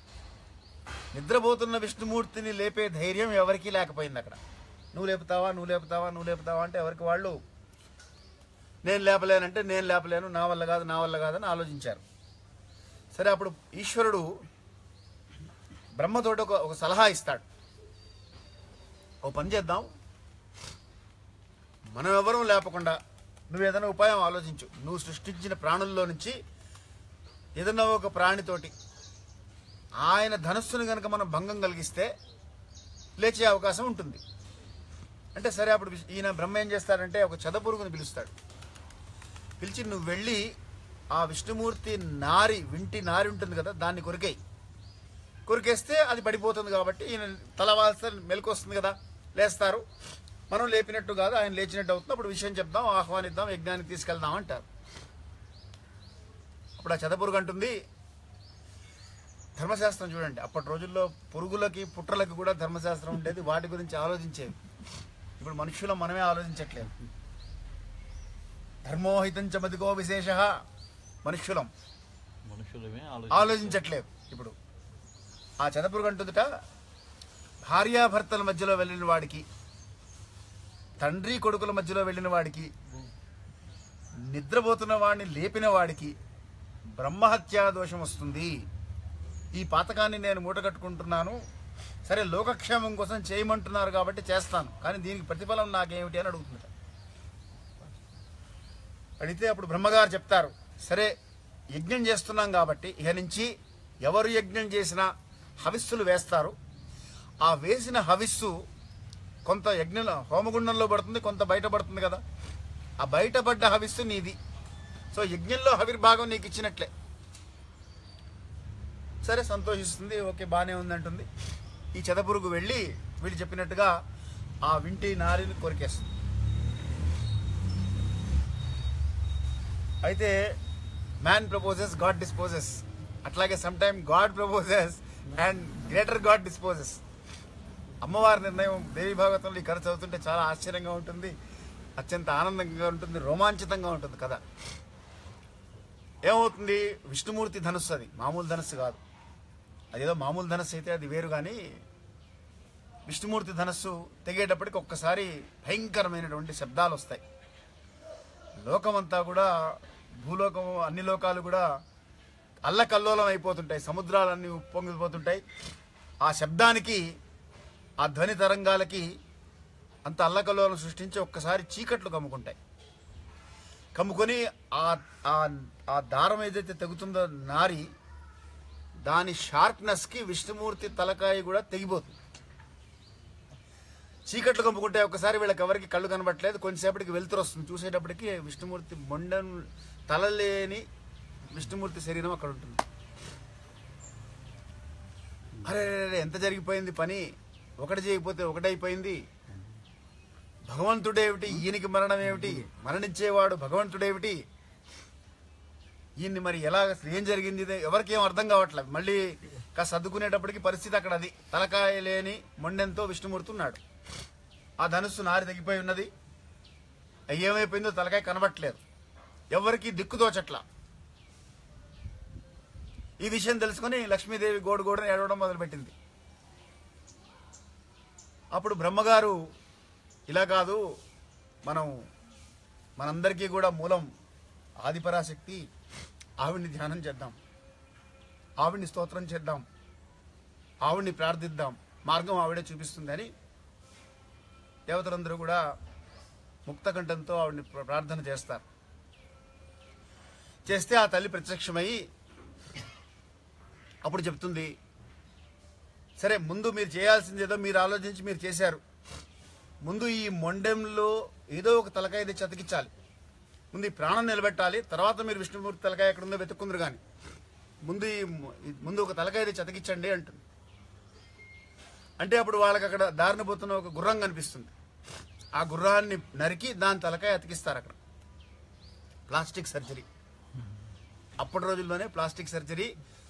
నిద్రపోతున్న విష్ణుమూర్తిని లేపే ధైర్యం ఎవరికీ లేకపోయింది. అక్కడ నువ్వు లేపుతావా అంటే ఎవరికి వాళ్ళు నేను లేపలేనంటే నేను లేపలేను, నా వల్ల కాదని ఆలోచించారు. సరే, అప్పుడు ఈశ్వరుడు బ్రహ్మతోటి ఒక సలహా ఇస్తాడు. ఓ పని చేద్దాం, మనం ఎవరూ లేపకుండా నువ్వు ఏదైనా ఉపాయం ఆలోచించు. నువ్వు సృష్టించిన ప్రాణుల్లో నుంచి ఏదన్నా ఒక ప్రాణితోటి ఆయన ధనస్సును కనుక మనం భంగం కలిగిస్తే లేచే అవకాశం ఉంటుంది అంటే, సరే అప్పుడు ఈయన బ్రహ్మ ఏం చేస్తాడంటే ఒక చెదపురుగుని పిలుస్తాడు. పిలిచి నువ్వు వెళ్ళి ఆ విష్ణుమూర్తి వింటి నారి ఉంటుంది కదా, దాన్ని కొరికేస్తే అది పడిపోతుంది. కాబట్టి ఈయన తలవాల్సి మెలకు వస్తుంది కదా, లేస్తారు. మనం లేపినట్టు కాదు, ఆయన లేచినట్టు అవుతుంది. అప్పుడు విషయం చెప్దాం, ఆహ్వానిద్దాం, యజ్ఞానికి తీసుకెళ్దాం అంటారు. అప్పుడు ఆ చెదపురుగు అంటుంది, ధర్మశాస్త్రం చూడండి, అప్పటి రోజుల్లో పురుగులకి పుట్రలకి కూడా ధర్మశాస్త్రం ఉండేది, వాటి గురించి ఆలోచించేవి. ఇప్పుడు మనుషులం మనమే ఆలోచించట్లేదు. ధర్మోహితంచ మదిగో విశేష, మనుషులమే ఆలోచించట్లేదు. ఇప్పుడు ఆ చెదపురుగు అంటుందిట, భార్యాభర్తల మధ్యలో వెళ్ళిన వాడికి, తండ్రి కొడుకుల మధ్యలో వెళ్ళిన వాడికి, నిద్రపోతున్న వాడిని లేపిన వాడికి బ్రహ్మహత్యా దోషం వస్తుంది. ఈ పాతకాన్ని నేను మూటగట్టుకుంటున్నాను. సరే, లోకక్షేమం కోసం చేయమంటున్నారు కాబట్టి చేస్తాను, కానీ దీనికి ప్రతిఫలం నాకేమిటి అని అడుగుతుంది. అడిగితే అప్పుడు బ్రహ్మగారు చెప్తారు, సరే యజ్ఞం చేస్తున్నాం కాబట్టి ఇక నుంచి ఎవరు యజ్ఞం చేసినా హవిస్సులు వేస్తారు. ఆ వేసిన హవిస్సు కొంత యజ్ఞంలో హోమగుండంలో పడుతుంది, కొంత బయటపడుతుంది కదా. ఆ బయటపడ్డ హవిస్సు నీది. సో యజ్ఞంలో హవిర్భాగం నీకు ఇచ్చినట్లే. సరే సంతోషిస్తుంది, ఓకే బాగానే ఉందంటుంది. ఈ చెదపురుగు వెళ్ళి వీళ్ళు చెప్పినట్టుగా ఆ వింటి నారిని కొరికేస్తుంది. అయితే మ్యాన్ ప్రపోజెస్, గాడ్ డిస్పోజెస్. అట్లాగే some time God proposes and greater God disposes. అమ్మవారి నిర్ణయం దేవి భాగవతంలో ఈ కథ చదువుతుంటే చాలా ఆశ్చర్యంగా ఉంటుంది, అత్యంత ఆనందంగా ఉంటుంది, రోమాంచితంగా ఉంటుంది కదా. ఏమవుతుంది, విష్ణుమూర్తి ధనుస్సు, అది మామూలు ధనుస్సు కాదు. అదేదో మామూలు ధనుస్సు అయితే అది వేరు, కానీ విష్ణుమూర్తి ధనస్సు తెగేటప్పటికి ఒక్కసారి భయంకరమైనటువంటి శబ్దాలు వస్తాయి. లోకమంతా కూడా, భూలోకం అన్ని లోకాలు కూడా అల్లకల్లోలం అయిపోతుంటాయి, సముద్రాలన్నీ ఉప్పొంగిపోతుంటాయి. ఆ శబ్దానికి, ఆ ధ్వని తరంగాలకి అంత అల్లకల్లోలం సృష్టించి ఒక్కసారి చీకట్లు కమ్ముకుంటాయి. కమ్ముకొని ఆ దారం ఏదైతే తెగుతుందో నారి, దాని షార్ప్నెస్కి విష్ణుమూర్తి తలకాయ కూడా తెగిపోతుంది. చీకట్లు కమ్ముకుంటే ఒక్కసారి వీళ్ళకి ఎవరికి కళ్ళు కనబట్టలేదు. కొంచెంసేపటికి వెలుతురు వస్తుంది, చూసేటప్పటికి విష్ణుమూర్తి మొండను తలలేని విష్ణుమూర్తి శరీరం అక్కడ ఉంటుంది. అరే ఎంత జరిగిపోయింది పని, ఒకటి చేయకపోతే ఒకటైపోయింది. భగవంతుడేమిటి, ఈయనకి మరణం ఏమిటి, మరణించేవాడు భగవంతుడేమిటి, ఈయన్ని మరి ఎలా, ఏం జరిగింది, ఎవరికి ఏం అర్థం కావట్లేదు. మళ్ళీ కాస్త సర్దుకునేటప్పటికి పరిస్థితి అక్కడ అది. తలకాయ లేని మొండెంతో విష్ణుమూర్తి ఉన్నాడు. ఆ ధనుస్సు నారి తగ్గిపోయి ఉన్నది. ఏమైపోయిందో తలకాయ కనబట్టలేదు, ఎవరికి దిక్కుదోచట్లా. ఈ విషయం తెలుసుకుని లక్ష్మీదేవి గోడుగోడని ఏడవడం మొదలుపెట్టింది. అప్పుడు బ్రహ్మగారు, ఇలా కాదు, మనందరికీ కూడా మూలం ఆదిపరాశక్తి, ఆవిడ్ని ధ్యానం చేద్దాం, ఆవిడ్ని స్తోత్రం చేద్దాం, ఆవిడ్ని ప్రార్థిద్దాం, మార్గం ఆవిడే చూపిస్తుంది అని దేవతలందరూ కూడా ముక్తకంఠంతో ఆవిడ్ని ప్రార్థన చేస్తారు. చేస్తే ఆ తల్లి ప్రత్యక్షమై అప్పుడు చెప్తుంది, సరే ముందు మీరు చేయాల్సింది ఏదో మీరు ఆలోచించి మీరు చేశారు. ముందు ఈ మొండెంలో ఏదో ఒక తలకాయ తెచ్చి అతికించాలి, ముందు ఈ ప్రాణం నిలబెట్టాలి, తర్వాత మీరు విష్ణుమూర్తి తలకాయ ఎక్కడుందో వెతుక్కుందరు. కానీ ముందు ఒక తలకాయ తెచ్చి అతికించండి అంటుంది. అంటే అప్పుడు వాళ్ళకి అక్కడ దారిన పోతున్న ఒక గుర్రం కనిపిస్తుంది. ఆ గుర్రాన్ని నరికి దాని తలకాయ అతికిస్తారు అక్కడ. ప్లాస్టిక్ సర్జరీ, అప్పటి రోజుల్లోనే ప్లాస్టిక్ సర్జరీ,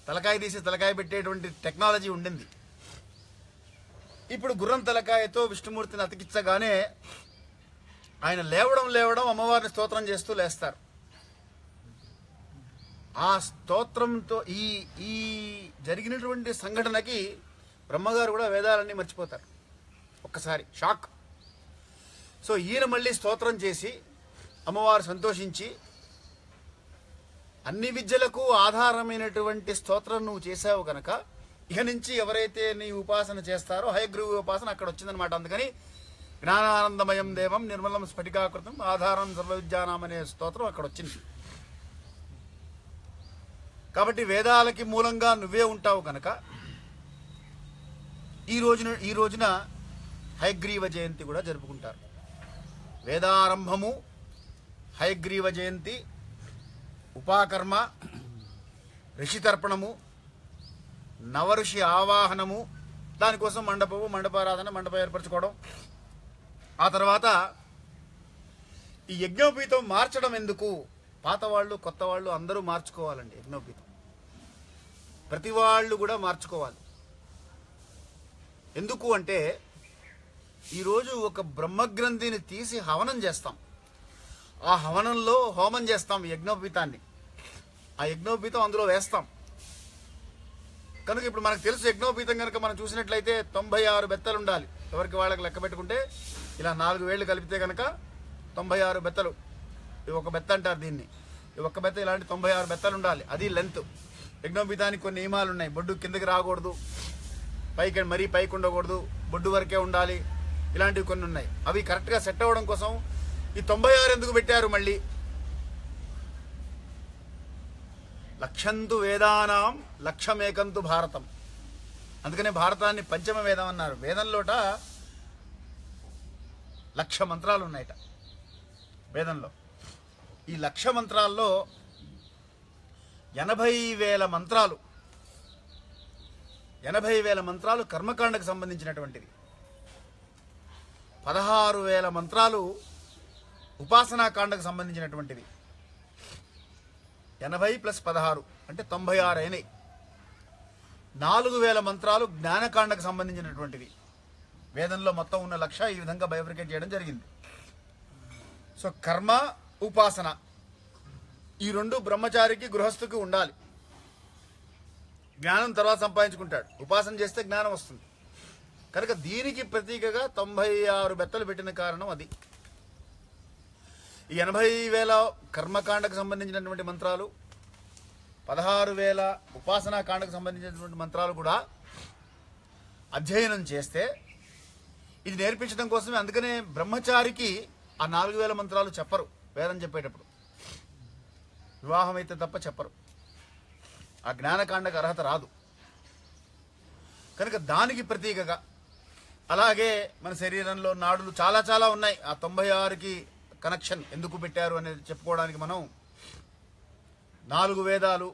తలకాయ తీసి తలకాయ పెట్టేటువంటి టెక్నాలజీ ఉండింది. ఇప్పుడు గుర్రం తలకాయతో విష్ణుమూర్తిని అతికించగానే ఆయన లేవడం అమ్మవారిని స్తోత్రం చేస్తూ లేస్తారు. ఆ స్తోత్రంతో ఈ జరిగినటువంటి సంఘటనకి బ్రహ్మగారు కూడా వేదాలన్నీ మర్చిపోతారు, ఒక్కసారి షాక్. సో ఈయన మళ్ళీ స్తోత్రం చేసి అమ్మవారు సంతోషించి, అన్ని విద్యలకు ఆధారమైనటువంటి స్తోత్రం నువ్వు చేసావు కనుక ఇక నుంచి ఎవరైతే నీ ఉపాసన చేస్తారో హయగ్రీవ ఉపాసన అక్కడ వచ్చిందనమాట. అందుకని జ్ఞానానందమయం దేవం నిర్మలం స్ఫటికాకృతం ఆధారం సర్వవిద్యానాం అనే స్తోత్రం అక్కడ వచ్చింది. కాబట్టి వేదాలకి మూలంగా నువ్వే ఉంటావు కనుక ఈ రోజున హయగ్రీవ జయంతి కూడా జరుపుకుంటారు. వేదారంభము, హయగ్రీవ జయంతి, ఉపాకర్మ, ఋషితర్పణము, నవఋషి ఆవాహనము, దానికోసం మండపారాధన, మండపం ఏర్పరచుకోవడం. ఆ తర్వాత ఈ యజ్ఞోపీతం మార్చడం ఎందుకు? పాత వాళ్ళు కొత్త వాళ్ళు అందరూ మార్చుకోవాలండి. యజ్ఞోపీతం ప్రతి వాళ్ళు కూడా మార్చుకోవాలి. ఎందుకు అంటే ఈరోజు ఒక బ్రహ్మగ్రంథిని తీసి హవనం చేస్తాం, ఆ హవనంలో హోమం చేస్తాం యజ్ఞోపీతాన్ని, ఆ యజ్ఞోపీతం అందులో వేస్తాం కనుక ఇప్పుడు మనకు తెలుసు యజ్ఞోపీతం కనుక మనం చూసినట్లయితే 96 బెత్తలు ఉండాలి. ఎవరికి వాళ్ళకి లెక్క పెట్టుకుంటే ఇలా 4 వేళ్ళు కలిపితే కనుక 96 బెత్తలు. ఇవి ఒక బెత్త అంటారు దీన్ని. ఈ ఒక్క బెత్త ఇలాంటి 96 బెత్తలు ఉండాలి, అది లెంత్. యజ్ఞోపీతానికి కొన్ని నియమాలు ఉన్నాయి. బొడ్డు కిందకి రాకూడదు, మరీ పైకి ఉండకూడదు, బొడ్డు వరకే ఉండాలి, ఇలాంటివి కొన్ని ఉన్నాయి. అవి కరెక్ట్గా సెట్ అవ్వడం కోసం ఈ 96 ఎందుకు పెట్టారు? మళ్ళీ లక్షంతు వేదానాం లక్షమేకంతు భారతం. అందుకనే భారతాన్ని పంచమ వేదం అన్నారు. వేదంలోట 1,00,000 మంత్రాలు ఉన్నాయట వేదంలో. ఈ 1,00,000 మంత్రాల్లో 80,000 మంత్రాలు 80,000 మంత్రాలు కర్మకాండకు సంబంధించినటువంటివి. 16,000 మంత్రాలు ఉపాసనాకాండకు సంబంధించినటువంటివి. 80 + 16 అంటే 96 అయినాయి. 4,000 మంత్రాలు జ్ఞానకాండకు సంబంధించినటువంటివి. వేదంలో మొత్తం ఉన్న 1,00,000 ఈ విధంగా బైఫర్కేట్ చేయడం జరిగింది. సో కర్మ, ఉపాసన ఈ రెండు బ్రహ్మచారికి గృహస్థుకి ఉండాలి. జ్ఞానం తర్వాత సంపాదించుకుంటాడు. ఉపాసన చేస్తే జ్ఞానం వస్తుంది. కనుక దీనికి ప్రతీకగా 96 బెత్తలు పెట్టిన కారణం అది. ఈ 80,000 కర్మకాండకు సంబంధించినటువంటి మంత్రాలు, 16,000 ఉపాసనా కాండకు సంబంధించినటువంటి మంత్రాలు కూడా అధ్యయనం చేస్తే ఇది నేర్పించడం కోసమే. అందుకనే బ్రహ్మచారికి ఆ 4,000 మంత్రాలు చెప్పరు వేదం చెప్పేటప్పుడు. వివాహం అయితే తప్ప చెప్పరు. ఆ జ్ఞానకాండకు అర్హత రాదు. కనుక దానికి ప్రతీకగా, అలాగే మన శరీరంలో నాడులు చాలా చాలా ఉన్నాయి. ఆ 96కి కనెక్షన్ ఎందుకు పెట్టారు అనేది చెప్పుకోవడానికి మనం 4 వేదాలు,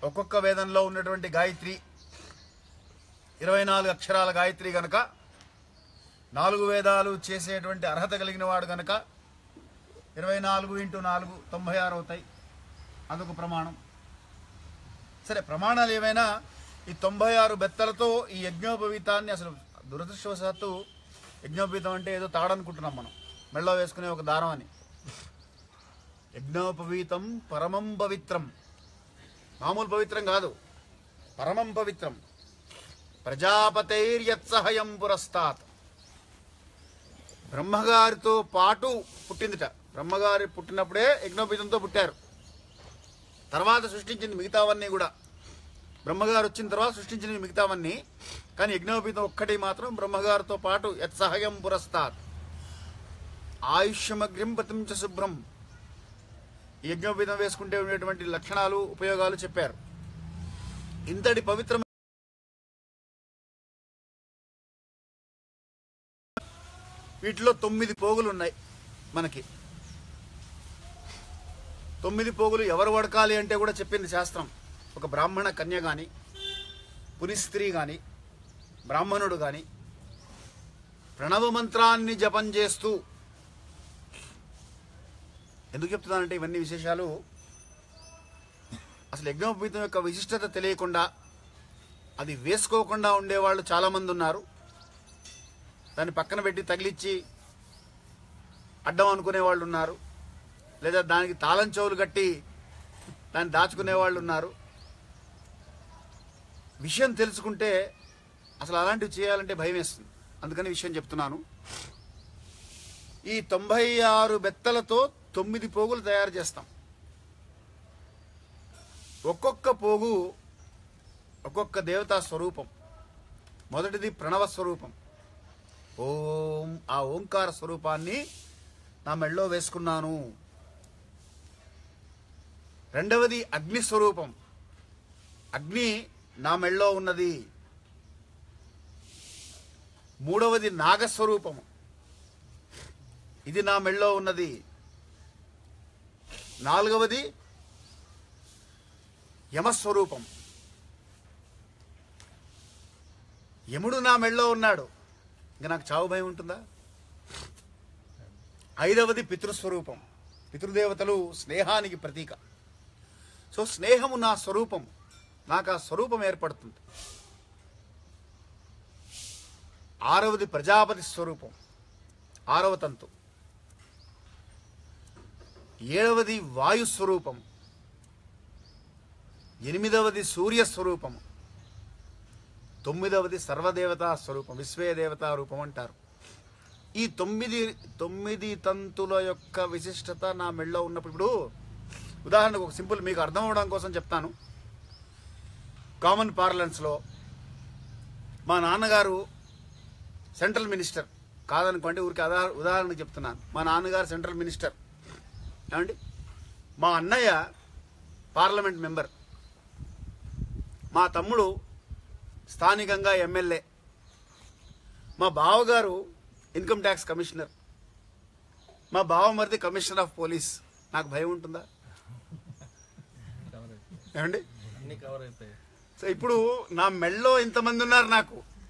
ఒక్కొక్క వేదంలో ఉన్నటువంటి గాయత్రి 24 అక్షరాల గాయత్రి గనక 4 వేదాలు చేసేటువంటి అర్హత కలిగిన వాడు గనక 24 × 4 96 అవుతాయి. అదొక ప్రమాణం. సరే, ప్రమాణాలు ఏమైనా ఈ 96 బెత్తలతో ఈ యజ్ఞోపవీతాన్ని, అసలు దురదృష్టవశాత్తు యజ్ఞోపవీతం అంటే ఏదో తాడనుకుంటున్నాం మనం, మెళ్ళో వేసుకునే ఒక దారం అని. యజ్ఞోపవీతం పరమం పవిత్రం. మామూలు పవిత్రం కాదు, పరమం పవిత్రం. ప్రజాపతైర్యత్సహయం పురస్తాత్. బ్రహ్మగారితో పాటు పుట్టిందిట. బ్రహ్మగారి పుట్టినప్పుడే యజ్ఞోపవీతంతో పుట్టారు. తర్వాత సృష్టించింది మిగతావన్నీ కూడా. బ్రహ్మగారు వచ్చిన తర్వాత సృష్టించినవి మిగతావన్నీ. కానీ యజ్ఞోపవీతం ఒక్కటి మాత్రం బ్రహ్మగారితో పాటు యత్సహయం పురస్తాత్. ఆయుష్యమగ్రిం పతించ శుభ్రం. యజ్ఞోపవీతం వేసుకుంటే ఉండేటువంటి లక్షణాలు, ఉపయోగాలు చెప్పారు. ఇంతటి పవిత్రమైన వీటిలో 9 పోగులు ఉన్నాయి మనకి. 9 పోగులు ఎవరు వడకాలి అంటే కూడా చెప్పింది శాస్త్రం. ఒక బ్రాహ్మణ కన్య కానీ, పునిస్త్రీ కానీ, బ్రాహ్మణుడు కానీ ప్రణవ మంత్రాన్ని జపం చేస్తూ. ఎందుకు చెప్తున్నానంటే ఇవన్నీ విశేషాలు అసలు యజ్ఞోపవీతం యొక్క విశిష్టత తెలియకుండా, అది వేసుకోకుండా ఉండేవాళ్ళు చాలామంది ఉన్నారు. దాన్ని పక్కన పెట్టి తగిలిచ్చి అడ్డం అనుకునే వాళ్ళు ఉన్నారు. లేదా దానికి తాళం చెవులు కట్టి దాన్ని దాచుకునే వాళ్ళు ఉన్నారు. విషయం తెలుసుకుంటే అసలు అలాంటివి చేయాలంటే భయం వేస్తుంది. అందుకని విషయం చెప్తున్నాను. ఈ 96 బెత్తలతో 9 పోగులు తయారు చేస్తాం. ఒక్కొక్క పోగు ఒక్కొక్క దేవతా స్వరూపం. మొదటిది ప్రణవ స్వరూపం. ఓం, ఆ ఓంకార స్వరూపాన్ని నా మెళ్ళో వేసుకున్నాను. రెండవది అగ్ని స్వరూపం. అగ్ని నా మెళ్ళో ఉన్నది. మూడవది నాగస్వరూపము. ఇది నా మెళ్ళో ఉన్నది. నాలుగవది యమస్వరూపం. యముడు నా మెళ్ళో ఉన్నాడు. ఇంకా నాకు చావు భయం ఉంటుందా? ఐదవది పితృస్వరూపం. పితృదేవతలు స్నేహానికి ప్రతీక. సో స్నేహము నా స్వరూపం. నాకు ఆ స్వరూపం ఏర్పడుతుంది. ఆరవది ప్రజాపతి స్వరూపం, 6వ తంతు. 7వది వాయుస్వరూపం. 8వది సూర్యస్వరూపం. 9వది సర్వదేవతా స్వరూపం, విశ్వేదేవతా రూపం అంటారు. ఈ 9 తంతుల యొక్క విశిష్టత నా మెళ్ళో ఉన్నప్పుడు, ఇప్పుడు ఉదాహరణకు ఒక సింపుల్ మీకు అర్థం అవడం కోసం చెప్తాను. కామన్ పార్లెన్స్లో మా నాన్నగారు సెంట్రల్ మినిస్టర్. కాదనుకోండి, ఊరికి ఉదాహరణకు చెప్తున్నాను. మా నాన్నగారు సెంట్రల్ మినిస్టర్. ఏమండి, మా అన్నయ్య పార్లమెంట్ మెంబర్, మా తమ్ముడు స్థానికంగా ఎమ్మెల్యే, మా బావగారు ఇన్కమ్ ట్యాక్స్ కమిషనర్, మా బావమరిది కమిషనర్ ఆఫ్ పోలీస్. నాకు భయం ఉంటుందా? ఏమండి? సో ఇప్పుడు నా మెళ్ళో ఇంతమంది ఉన్నారు.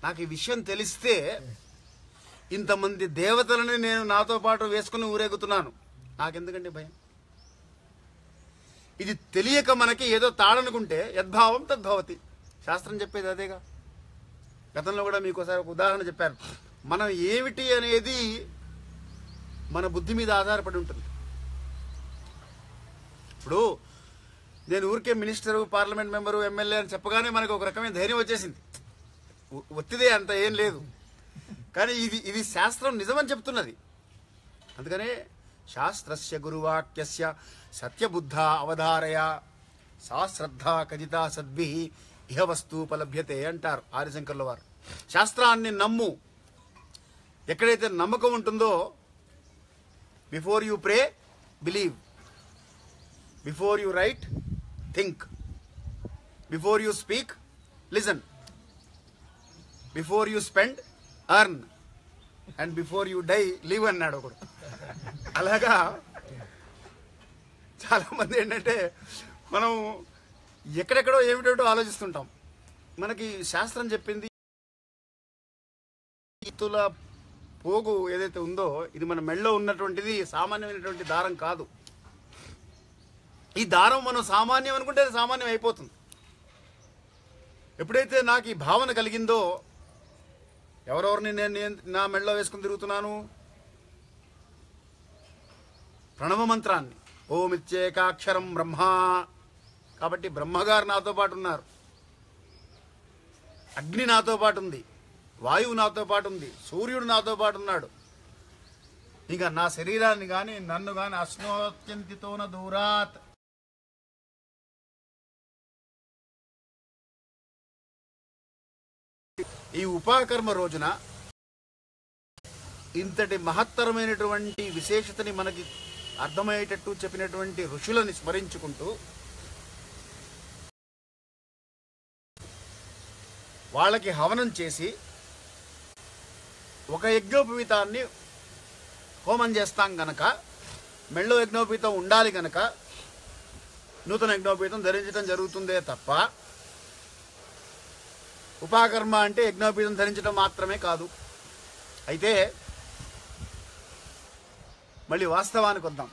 నాకు ఈ విషయం తెలిస్తే ఇంతమంది దేవతలని నేను నాతో పాటు వేసుకుని ఊరేగుతున్నాను. నాకెందుకండి భయం? ఇది తెలియక మనకి ఏదో తాడనుకుంటే యద్భావం తద్భవతి. శాస్త్రం చెప్పేది అదేగా. గతంలో కూడా మీకు ఒకసారి ఒక ఉదాహరణ చెప్పాను. మనం ఏమిటి అనేది మన బుద్ధి మీద ఆధారపడి ఉంటుంది. ఇప్పుడు నేను ఊరికే మినిస్టరు, పార్లమెంట్ మెంబరు, ఎమ్మెల్యే అని చెప్పగానే మనకు ఒక రకమైన ధైర్యం వచ్చేసింది. ఒత్తిదే అంత ఏం లేదు. కానీ ఇది శాస్త్రం నిజమని చెప్తున్నది. అందుకనే శాస్త్రస్య గురువాక్యస్య సత్యబుద్ధ అవధారయ సా శ్రద్ధ కజిత సద్భి ఇహ వస్తూపలభ్యతే అంటారు ఆదిశంకర్ల వారు. శాస్త్రాన్ని నమ్ము. ఎక్కడైతే నమ్మకం ఉంటుందో, before you pray believe, before you write think, before you speak listen, before you spend earn, and before you die live అన్నాడు ఒకడు. అలాగా చాలా మంది ఏంటంటే మనం ఎక్కడెక్కడో ఏమిటో ఆలోచిస్తుంటాం. మనకి శాస్త్రం చెప్పింది ఇతుల పోగు ఏదైతే ఉందో ఇది మన మెళ్ళో ఉన్నటువంటిది సామాన్యమైనటువంటి దారం కాదు. ఈ దారం మనం సామాన్యం అనుకుంటే అది సామాన్యం అయిపోతుంది. ఎప్పుడైతే నాకు ఈ భావన కలిగిందో, ఎవరెవరిని నేను నా మెళ్ళో వేసుకుని తిరుగుతున్నాను? ప్రణవ మంత్రాన్ని, ఓమిత్యేకాక్షరం బ్రహ్మ. కాబట్టి బ్రహ్మగారు నాతో పాటు ఉన్నారు, అగ్ని నాతో పాటు ఉంది, వాయువు నాతో పాటు ఉంది, సూర్యుడు నాతో పాటు ఉన్నాడు. ఇంకా నా శరీరాన్ని కానీ నన్ను కానీ అశ్నోత్యంతితోన దూరాత్ ఈ ఉపాకర్మ రోజున ఇంతటి మహత్తరమైనటువంటి విశేషతని మనకి అర్థమయ్యేటట్టు చెప్పినటువంటి ఋషులని స్మరించుకుంటూ వాళ్ళకి హవనం చేసి ఒక యజ్ఞోపవీతాన్ని హోమం చేస్తాం గనక, మెళ్ళో యజ్ఞోపవీతం ఉండాలి గనక నూతన యజ్ఞోపవీతం ధరించడం జరుగుతుందే తప్ప ఉపాకర్మ అంటే యజ్ఞోపవీతం ధరించడం మాత్రమే కాదు. అయితే మళ్ళీ వాస్తవానికి వద్దాం.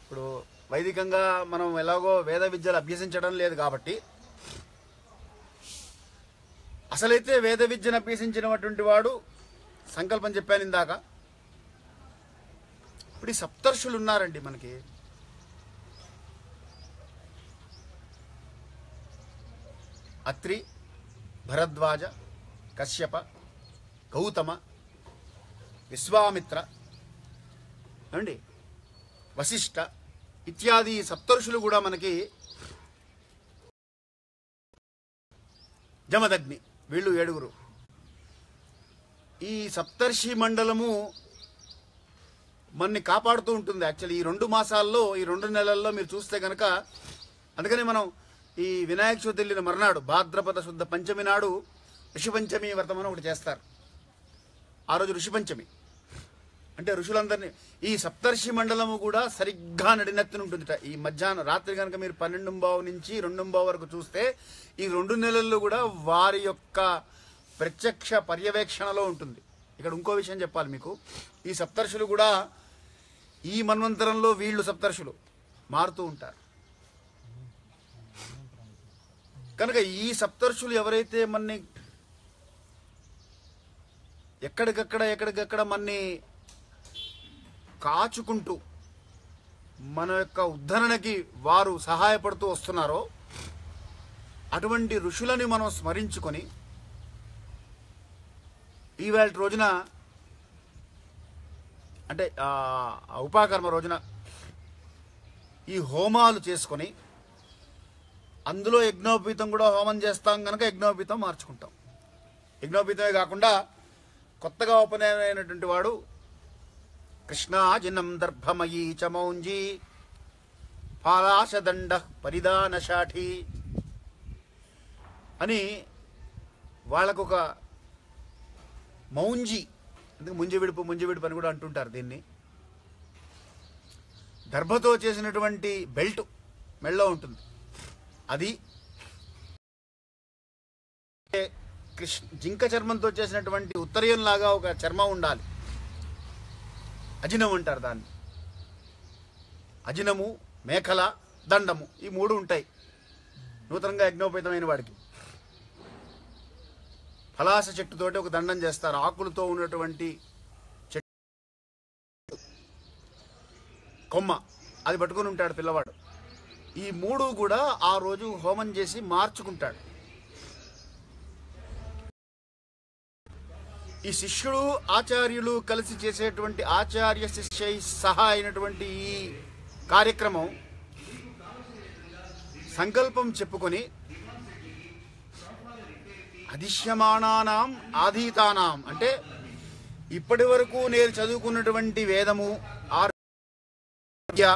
ఇప్పుడు వైదికంగా మనం ఎలాగో వేద విద్యలు అభ్యసించడం లేదు కాబట్టి, అసలైతే వేద విద్యను అభ్యసించినటువంటి వాడు సంకల్పం చెప్పాను ఇందాక. ఇప్పుడు ఈ సప్తర్షులు ఉన్నారండి మనకి. అత్రి, భరద్వాజ, కశ్యప, గౌతమ, విశ్వామిత్ర అండి, వశిష్ఠ ఇత్యాది సప్తర్షులు కూడా మనకి, జమదగ్ని, వీళ్ళు 7. ఈ సప్తర్షి మండలము మనని కాపాడుతూ ఉంటుంది. యాక్చువల్లీ ఈ 2 మాసాల్లో, ఈ 2 నెలల్లో మీరు చూస్తే కనుక, అందుకని మనం ఈ వినాయక చవితి వెళ్ళిన మర్నాడు భాద్రపద శుద్ధ పంచమి నాడు ఋషిపంచమి వ్రతం అని ఒకటి చేస్తారు. ఆ రోజు ఋషిపంచమి అంటే ఋషులందరినీ, ఈ సప్తర్షి మండలము కూడా సరిగ్గా నడినెత్తున ఉంటుందిట. ఈ మధ్యాహ్నం రాత్రి కనుక మీరు 12:15 నుంచి 2:15 వరకు చూస్తే ఈ 2 నెలల్లో కూడా వారి యొక్క ప్రత్యక్ష పర్యవేక్షణలో ఉంటుంది. ఇక్కడ ఇంకో విషయం చెప్పాలి మీకు. ఈ సప్తర్షులు కూడా ఈ మన్వంతరంలో వీళ్ళు సప్తర్షులు మారుతూ ఉంటారు కనుక ఈ సప్తర్షులు ఎవరైతే మన్ని ఎక్కడికక్కడ మన్ని కాచుకుంటూ మన యొక్క ఉద్ధరణకి వారు సహాయపడుతూ వస్తున్నారో అటువంటి ఋషులని మనం స్మరించుకొని ఈవేళ రోజున అంటే ఉపాకర్మ రోజున ఈ హోమాలు చేసుకొని అందులో యజ్ఞోపవీతం కూడా హోమం చేస్తాం కనుక యజ్ఞోపవీతం మార్చుకుంటాం. యజ్ఞోపవీతమే కాకుండా కొత్తగా ఉపనయనమైనటువంటి వాడు కృష్ణాజినం దర్భమయీ చమౌంజీ పాలాశదండ పరిధానశాఠి అని వాళ్ళకొక మౌంజి, అందుకే ముంజ విడుపు అని కూడా అంటుంటారు దీన్ని. దర్భతో చేసినటువంటి బెల్ట్ మెళ్ళో ఉంటుంది. అది జింక చర్మంతో చేసినటువంటి ఉత్తరీయంలాగా ఒక చర్మం ఉండాలి. అజినం అంటారు దాన్ని. అజినము, మేకల, దండము, ఈ మూడు ఉంటాయి నూతనంగా యజ్ఞోపేతమైన వాడికి. పలాస చెట్టుతోటి ఒక దండం చేస్తారు, ఆకులతో ఉన్నటువంటి చెట్టు కొమ్మ, అది పట్టుకుని ఉంటాడు పిల్లవాడు. ఈ మూడు కూడా ఆ రోజు హోమం చేసి మార్చుకుంటాడు. ఈ శిష్యుడు ఆచార్యులు కలిసి చేసేటువంటి ఆచార్య శిష్య సహా అయినటువంటి ఈ కార్యక్రమం సంకల్పం చెప్పుకొని అధిష్యమానానాం ఆధీతానాం అంటే ఇప్పటి వరకు నేను చదువుకున్నటువంటి వేదము ఆర్య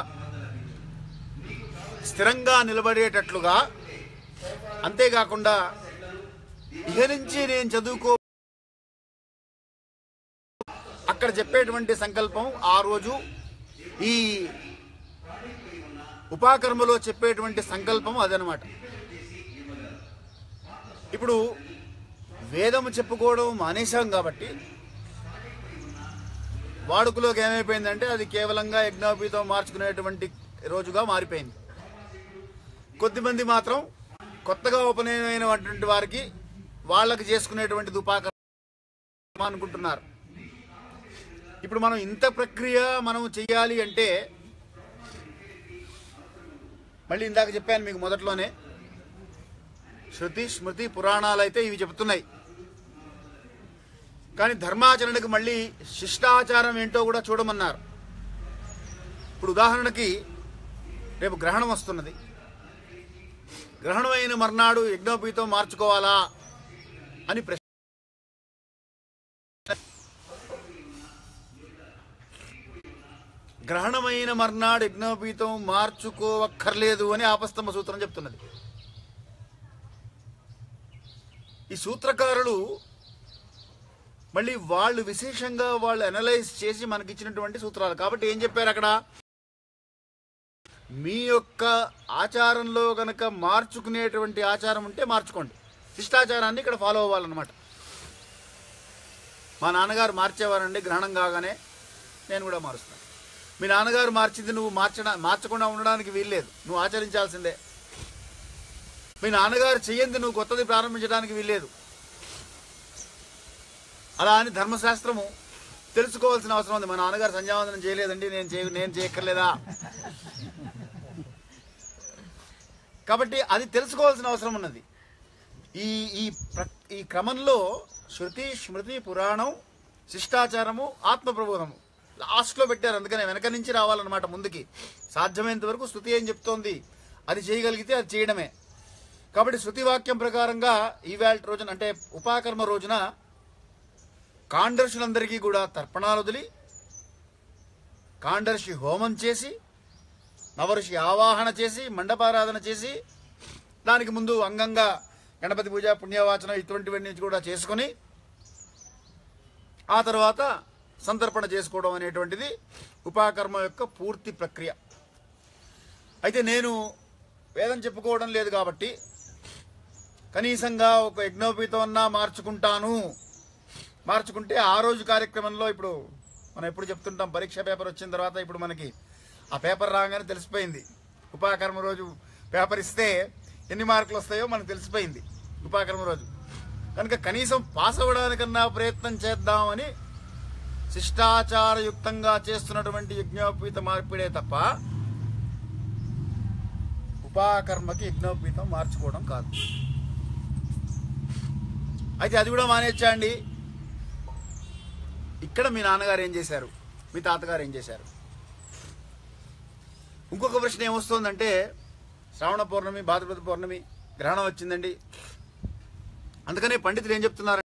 స్థిరంగా నిలబడేటట్లుగా, అంతేకాకుండా ఇహ నుంచి నేను చదువుకో అక్కడ చెప్పేటువంటి సంకల్పం ఆ రోజు ఈ ఉపాకర్మలో చెప్పేటువంటి సంకల్పం అదనమాట. ఇప్పుడు వేదము చెప్పుకోవడం మానేశాం కాబట్టి వాడుకలోకి ఏమైపోయిందంటే అది కేవలంగా యజ్ఞోపీతం మార్చుకునేటువంటి రోజుగా మారిపోయింది. కొద్దిమంది మాత్రం కొత్తగా ఉపనయనమైనటువంటి వారికి వాళ్ళకి చేసుకునేటువంటిది ఉపాకర్మ అనుకుంటున్నారు. ఇప్పుడు మనం ఇంత ప్రక్రియ మనం చెయ్యాలి అంటే, మళ్ళీ ఇందాక చెప్పాను మీకు మొదట్లోనే, శృతి స్మృతి పురాణాలు అయితే ఇవి చెబుతున్నాయి. కానీ ధర్మాచరణకు మళ్ళీ శిష్టాచారం ఏంటో కూడా చూడమన్నారు. ఇప్పుడు ఉదాహరణకి రేపు గ్రహణం వస్తున్నది. గ్రహణం అయిన మర్నాడు యజ్ఞోపీతం మార్చుకోవాలా అని ప్రశ్న. గ్రహణమైన మర్నాడు యజ్ఞోపీతం మార్చుకోవక్కర్లేదు అని ఆపస్తమ సూత్రం చెప్తున్నది. ఈ సూత్రకారులు మళ్ళీ వాళ్ళు విశేషంగా వాళ్ళు అనలైజ్ చేసి మనకిచ్చినటువంటి సూత్రాలు. కాబట్టి ఏం చెప్పారు అక్కడ, మీ యొక్క ఆచారంలో గనక మార్చుకునేటువంటి ఆచారం ఉంటే మార్చుకోండి, శిష్టాచారాన్ని ఇక్కడ ఫాలో అవ్వాలన్నమాట. మా నాన్నగారు మార్చేవారండి, గ్రహణం కాగానే నేను కూడా మారుస్తాను. మీ నాన్నగారు మార్చింది నువ్వు మార్చకుండా ఉండడానికి వీల్లేదు, నువ్వు ఆచరించాల్సిందే. మీ నాన్నగారు చెయ్యంది నువ్వు కొత్తది ప్రారంభించడానికి వీల్లేదు. అలా అని ధర్మశాస్త్రము తెలుసుకోవాల్సిన అవసరం ఉంది. మా నాన్నగారు సంధ్యావందనం చేయలేదండి, నేను చేయక్కర్లేదా? కాబట్టి అది తెలుసుకోవాల్సిన అవసరం ఉన్నది. ఈ క్రమంలో శృతి స్మృతి పురాణం శిష్టాచారము ఆత్మప్రబోధము లాస్ట్లో పెట్టారు. అందుకనే వెనక నుంచి రావాలన్నమాట ముందుకి. సాధ్యమైనంత వరకు శృతి ఏం చెప్తోంది అది చేయగలిగితే అది చేయడమే. కాబట్టి శృతి వాక్యం ప్రకారంగా ఈవేళ రోజున అంటే ఉపాకర్మ రోజున కాండర్షులందరికీ కూడా తర్పణాలు వదిలి కాండర్షి హోమం చేసి నవఋషి ఆవాహన చేసి మండపారాధన చేసి దానికి ముందు అంగంగా గణపతి పూజ పుణ్యవాచనం ఇటువంటివన్నీ కూడా చేసుకొని ఆ తర్వాత సంతర్పణ చేసుకోవడం అనేటువంటిది ఉపాకర్మ యొక్క పూర్తి ప్రక్రియ. అయితే నేను వేదం చెప్పుకోవడం లేదు కాబట్టి కనీసంగా ఒక యజ్ఞోపీతం అన్నా మార్చుకుంటే ఆ రోజు కార్యక్రమంలో, ఇప్పుడు మనం ఎప్పుడు చెప్తుంటాం పరీక్ష పేపర్ వచ్చిన తర్వాత ఇప్పుడు మనకి ఆ పేపర్ రాగానే తెలిసిపోయింది. ఉపాకర్మ రోజు పేపర్ ఇస్తే ఎన్ని మార్కులు వస్తాయో మనకు తెలిసిపోయింది ఉపాకర్మ రోజు. కనుక కనీసం పాస్ అవ్వడానికన్నా ప్రయత్నం చేద్దామని శిష్టాచారయుక్తంగా చేస్తున్నటువంటి యజ్ఞోపీత మార్పిడే తప్ప ఉపాకర్మకి యజ్ఞోపీతం మార్చుకోవడం కాదు. అయితే అది కూడా మానేచ్చా అండి. ఇక్కడ మీ నాన్నగారు ఏం చేశారు, మీ తాతగారు ఏం చేశారు? ఇంకొక ప్రశ్న ఏమొస్తుందంటే, శ్రావణ పౌర్ణమి భాద్రపద పౌర్ణమి గ్రహణం వచ్చిందండి, అందుకనే పండితులు ఏం చెప్తున్నారు